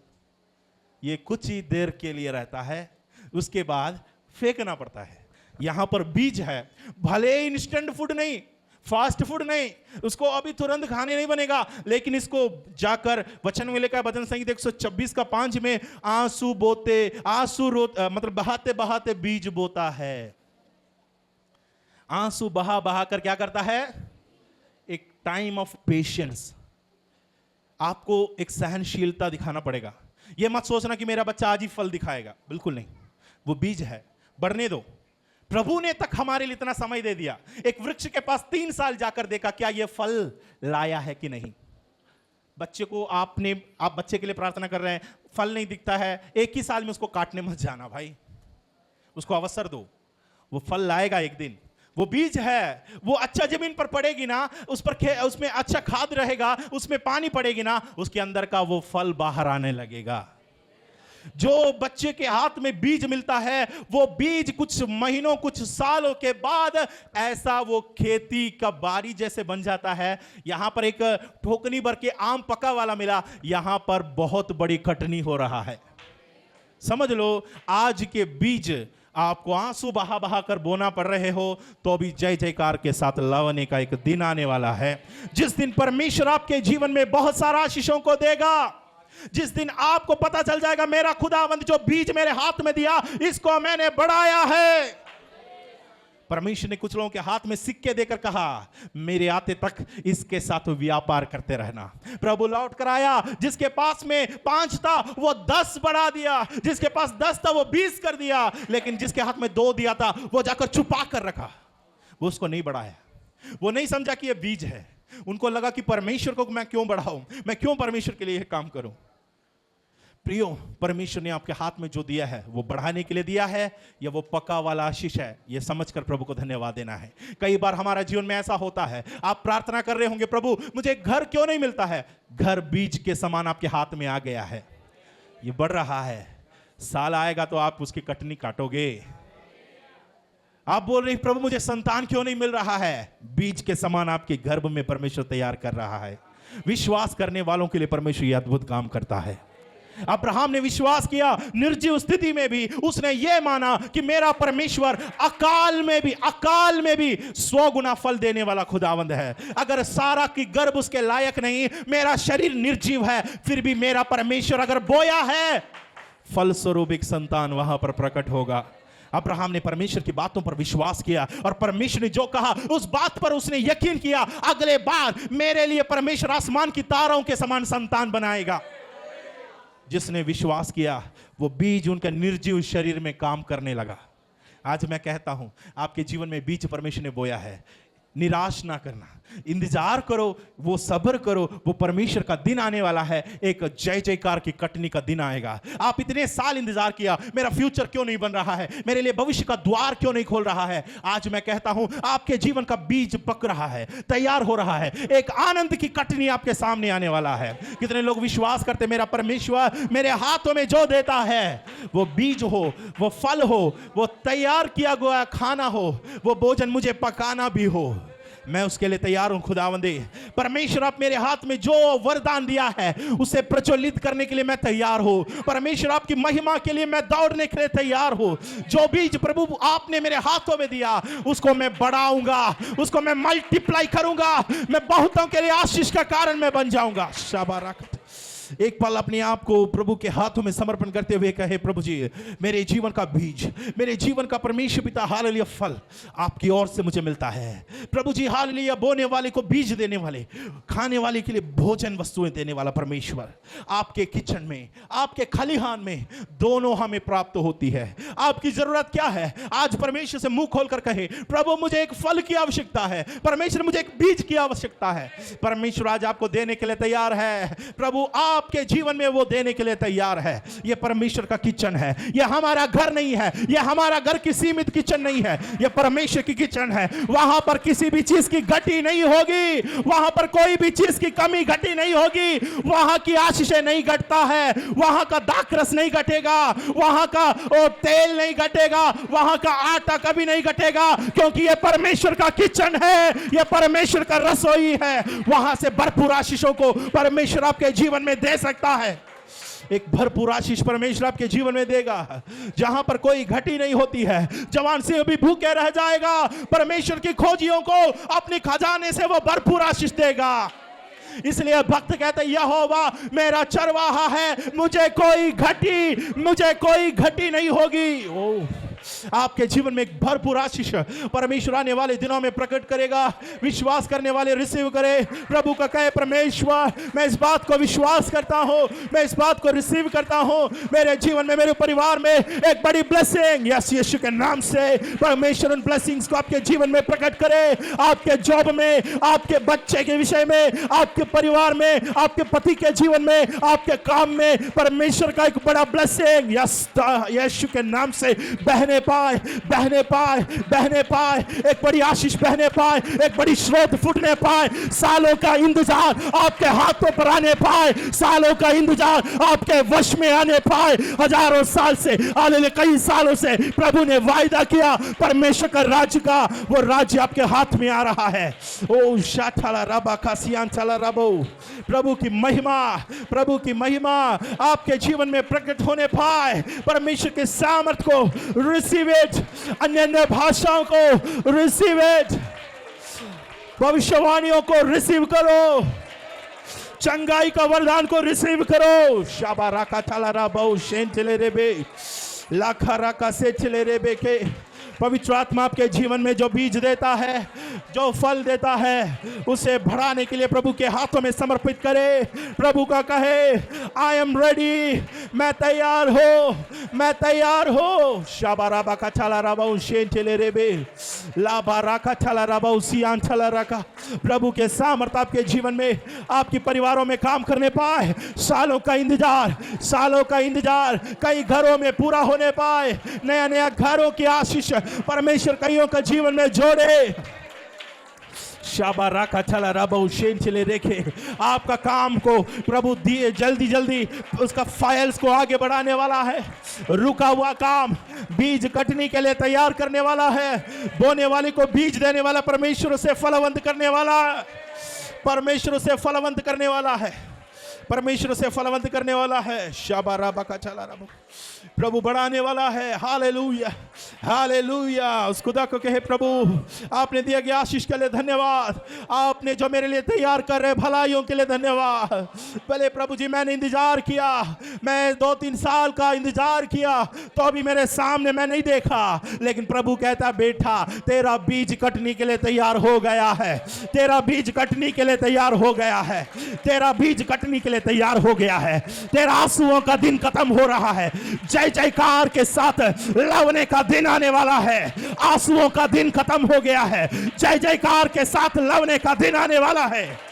S5: ये कुछ ही देर के लिए रहता है, उसके बाद फेंकना पड़ता है। यहां पर बीज है, भले ही इंस्टेंट फूड नहीं, फास्ट फूड नहीं, उसको अभी तुरंत खाने नहीं बनेगा, लेकिन इसको जाकर वचन में लिखा है, भजन संगीत 126 का 5 में, आंसू बोते, आंसू मतलब बहाते बहाते बीज बोता है। आंसू बहा बहा कर क्या करता है? एक टाइम ऑफ पेशेंस, आपको एक सहनशीलता दिखाना पड़ेगा। यह मत सोचना कि मेरा बच्चा आज ही फल दिखाएगा, बिल्कुल नहीं। वो बीज है, बढ़ने दो। प्रभु ने तक हमारे लिए इतना समय दे दिया। एक वृक्ष के पास 3 साल जाकर देखा क्या यह फल लाया है कि नहीं। बच्चे को आप बच्चे के लिए प्रार्थना कर रहे हैं, फल नहीं दिखता है, एक ही साल में उसको काटने मत जाना भाई, उसको अवसर दो, वो फल लाएगा एक दिन। वो बीज है, वो अच्छा जमीन पर पड़ेगी ना, उसमें अच्छा खाद रहेगा, उसमें पानी पड़ेगी ना, उसके अंदर का वो फल बाहर आने लगेगा। जो बच्चे के हाथ में बीज मिलता है, वो बीज कुछ महीनों, कुछ सालों के बाद ऐसा वो खेती का बारी जैसे बन जाता है। यहां पर एक ठोकनी भर के आम पका वाला मिला, यहां पर बहुत बड़ी कटनी हो रहा है। समझ लो, आज के बीज आपको आंसू बहा बहा कर बोना पड़ रहे हो, तो भी जय जयकार के साथ लावने का एक दिन आने वाला है, जिस दिन परमेश्वर आपके जीवन में बहुत सारा आशीषों को देगा। जिस दिन आपको पता चल जाएगा, मेरा खुदावंद जो बीज मेरे हाथ में दिया, इसको मैंने बढ़ाया है। परमेश्वर ने कुछ लोगों के हाथ में सिक्के देकर कहा, मेरे आते तक इसके साथ व्यापार करते रहना। प्रभु लौट कर आया, जिसके पास में 5 था वो 10 बढ़ा दिया, जिसके पास 10 था वो 20 कर दिया, लेकिन जिसके हाथ में 2 दिया था वो जाकर छुपा कर रखा, वो उसको नहीं बढ़ाया। वो नहीं समझा कि ये बीज है। उनको लगा कि परमेश्वर को मैं क्यों बढ़ाऊं, मैं क्यों परमेश्वर के लिए यह काम करूं। प्रियो, परमेश्वर ने आपके हाथ में जो दिया है वो बढ़ाने के लिए दिया है, या वो पका वाला आशीष है, ये समझकर प्रभु को धन्यवाद देना है। कई बार हमारा जीवन में ऐसा होता है, आप प्रार्थना कर रहे होंगे, प्रभु मुझे घर क्यों नहीं मिलता है। घर बीज के समान आपके हाथ में आ गया है, ये बढ़ रहा है, साल आएगा तो आप उसकी कटनी काटोगे। आप बोल रहे प्रभु मुझे संतान क्यों नहीं मिल रहा है, बीज के समान आपके गर्भ में परमेश्वर तैयार कर रहा है। विश्वास करने वालों के लिए परमेश्वर यह अद्भुत काम करता है। अब्राहम ने विश्वास किया, निर्जीव स्थिति में भी उसने यह माना कि मेरा परमेश्वर अकाल में भी 100 गुना फल देने वाला खुदावंद है। अगर सारा की गर्भ उसके लायक नहीं, मेरा शरीर निर्जीव है, फिर भी मेरा परमेश्वर अगर बोया है, फल स्वरूप एक संतान वहां पर प्रकट होगा। अब्राहम ने परमेश्वर की बातों पर विश्वास किया, और परमेश्वर ने जो कहा उस बात पर उसने यकीन किया। अगले बार मेरे लिए परमेश्वर आसमान की तारों के समान संतान बनाएगा। जिसने विश्वास किया, वो बीज उनके निर्जीव शरीर में काम करने लगा। आज मैं कहता हूं, आपके जीवन में बीज परमेश्वर ने बोया है। निराश ना करना, इंतजार करो, वो सब्र करो, वो परमेश्वर का दिन आने वाला है, एक जय जयकार की कटनी का दिन आएगा। आप इतने साल इंतजार किया, मेरा फ्यूचर क्यों नहीं बन रहा है, मेरे लिए भविष्य का द्वार क्यों नहीं खोल रहा है। आज मैं कहता हूं आपके जीवन का बीज पक रहा है, तैयार हो रहा है, एक आनंद की कटनी आपके सामने आने वाला है। कितने लोग विश्वास करते मेरा परमेश्वर मेरे हाथों में जो देता है, वो बीज हो, वो फल हो, वो तैयार किया गया खाना हो, वो भोजन मुझे पकाना भी हो, मैं उसके लिए तैयार हूं। खुदावंदे परमेश्वर आप मेरे हाथ में जो वरदान दिया है उसे प्रज्वलित करने के लिए मैं तैयार हूं। परमेश्वर आपकी महिमा के लिए मैं दौड़ने के लिए तैयार हूं। जो बीज प्रभु आपने मेरे हाथों में दिया उसको मैं बढ़ाऊंगा, उसको मैं मल्टीप्लाई करूंगा, मैं बहुतों के लिए आशीष का कारण मैं बन जाऊंगा। शाबाश। एक पल अपने आप को प्रभु के हाथों में समर्पण करते हुए कहे, प्रभु जी मेरे जीवन का बीज, मेरे जीवन का परमेश्वर पिता हालेलुया फल आपकी ओर से मुझे मिलता है। प्रभु जी हालेलुया बोने वाले को बीज देने वाले, खाने वाले के लिए भोजन वस्तुएं देने वाला परमेश्वर आपके किचन में, आपके खलिहान में दोनों हमें प्राप्त होती है। आपकी जरूरत क्या है? आज परमेश्वर से मुंह खोलकर कहे, प्रभु मुझे एक फल की आवश्यकता है, परमेश्वर मुझे एक बीज की आवश्यकता है। परमेश्वर आज आपको देने के लिए तैयार है। प्रभु आपके जीवन में वो देने के लिए तैयार है। ये परमेश्वर का किचन है, ये हमारा घर नहीं है, ये हमारा घर की सीमित किचन नहीं है, ये परमेश्वर की किचन है। वहां पर किसी भी चीज की घटी नहीं होगी, वहां पर कोई भी चीज की कमी घटी नहीं होगी, वहां की आशीषें नहीं घटता है, वहां का दाखरस नहीं घटेगा, वहां का तेल नहीं घटेगा, वहां का आटा कभी नहीं घटेगा, क्योंकि ये परमेश्वर का किचन है, ये परमेश्वर का रसोई है। वहां से भरपूर आशीषों को परमेश्वर आपके जीवन में दे सकता है। एक भरपूर आशीष परमेश्वर आपके जीवन में देगा, जहां पर कोई घटी नहीं होती है। जवान सिंह भी भूखे रह जाएगा, परमेश्वर की खोजियों को अपने खजाने से वो भरपूर आशीष देगा। इसलिए भक्त कहते यहोवा मेरा चरवाहा है, मुझे कोई घटी नहीं होगी। ओह आपके जीवन में एक भरपूर आशीष परमेश्वर आने वाले दिनों में प्रकट करेगा। विश्वास करने वाले रिसीव करे। प्रभु का कहे, परमेश्वर मैं इस बात को विश्वास करता हूं, मैं इस बात को रिसीव करता हूं। मेरे जीवन में, मेरे परिवार में एक बड़ी ब्लेसिंग यस यीशु के नाम से परमेश्वर उन ब्लेसिंग्स को आपके जीवन में प्रकट करे। आपके जॉब में, आपके बच्चे के विषय में, आपके परिवार में, आपके पति के जीवन में, आपके काम में परमेश्वर का एक बड़ा ब्लेसिंग यस यीशु के नाम से बहने पाए, एक बड़ी आशीष बहने पाए, एक बड़ी स्रोत फूटने पाए। सालों का इंतजार आपके हाथों पर आने पाए, सालों का इंतजार आपके वश में आने पाए। हजारों साल से, कई सालों से प्रभु ने वायदा किया, परमेश्वर का राज्य का वो राज्य आपके हाथ में आ रहा है। ओ शाठाला रबा कासियान चला रबो, प्रभु की महिमा आपके जीवन में प्रकट होने पाए। परमेश्वर के सामर्थ को रिसीव इट, अन्य भाषाओं को रिसीव इट, भविष्यवाणियों को रिसीव करो, चंगाई का वरदान को रिसीव करो। शाबा राका थाला राबो शेन चले रेबे लाखा राका से चले रेबे के पवित्र आत्मा आपके जीवन में जो बीज देता है, जो फल देता है, उसे बढ़ाने के लिए प्रभु के हाथों में समर्पित करे। प्रभु का कहे, आई एम रेडी, मैं तैयार हो। शाबाराबा का छाला राबा शेन चले रेबे लाबा राका छाला राबा सियान छाला रखा। प्रभु के सामर्थ आपके जीवन में, आपके परिवारों में काम करने पाए। सालों का इंतजार कई घरों में पूरा होने पाए। नया घरों की आशीष परमेश्वर कईयों का जीवन में जोड़े। शाबा राका चला रबो शेन चले रेखे। आपका काम को प्रभु दिए जल्दी उसका फाइल्स को आगे बढ़ाने वाला है। रुका हुआ काम बीज कटने के लिए तैयार करने वाला है। बोने वाले को बीज देने वाला परमेश्वर से फलवंत करने वाला है। शाबा राबा का चला रबो, प्रभु बढ़ाने वाला है। हालेलुया। उस खुदा को कहे, प्रभु आपने दिया गया आशीष के लिए धन्यवाद, आपने जो मेरे लिए तैयार कर रहे भलाइयों के लिए धन्यवाद। पहले प्रभु जी मैंने इंतजार किया, मैं 2-3 साल का इंतजार किया तो अभी मेरे सामने मैं नहीं देखा, लेकिन प्रभु कहता बेटा तेरा बीज कटने के लिए तैयार हो गया है, तेरा बीज कटने के लिए तैयार हो गया है, तेरा बीज कटने के लिए तैयार हो गया है। तेरा आंसुओं का दिन खत्म हो रहा है। जय जयकार के साथ लवने का दिन आने वाला है। आंसुओं का दिन खत्म हो गया है। जय जयकार के साथ लवने का दिन आने वाला है।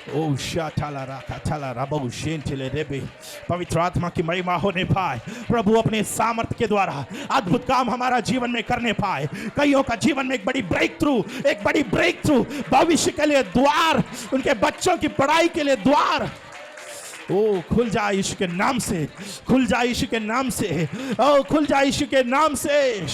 S5: ओ शाला राका चला रबो शेंटले रेबे, पवित्र आत्मा की महिमा होने पाए। प्रभु अपने सामर्थ के द्वारा अद्भुत काम हमारा जीवन में करने पाए। कईयों का जीवन में एक बड़ी ब्रेक थ्रू, भविष्य के लिए द्वार, उनके बच्चों की पढ़ाई के लिए द्वार ओ खुल जाए यीशु के नाम से, खुल जाए यीशु के नाम से, ओ खुल जाए यीशु के नाम से।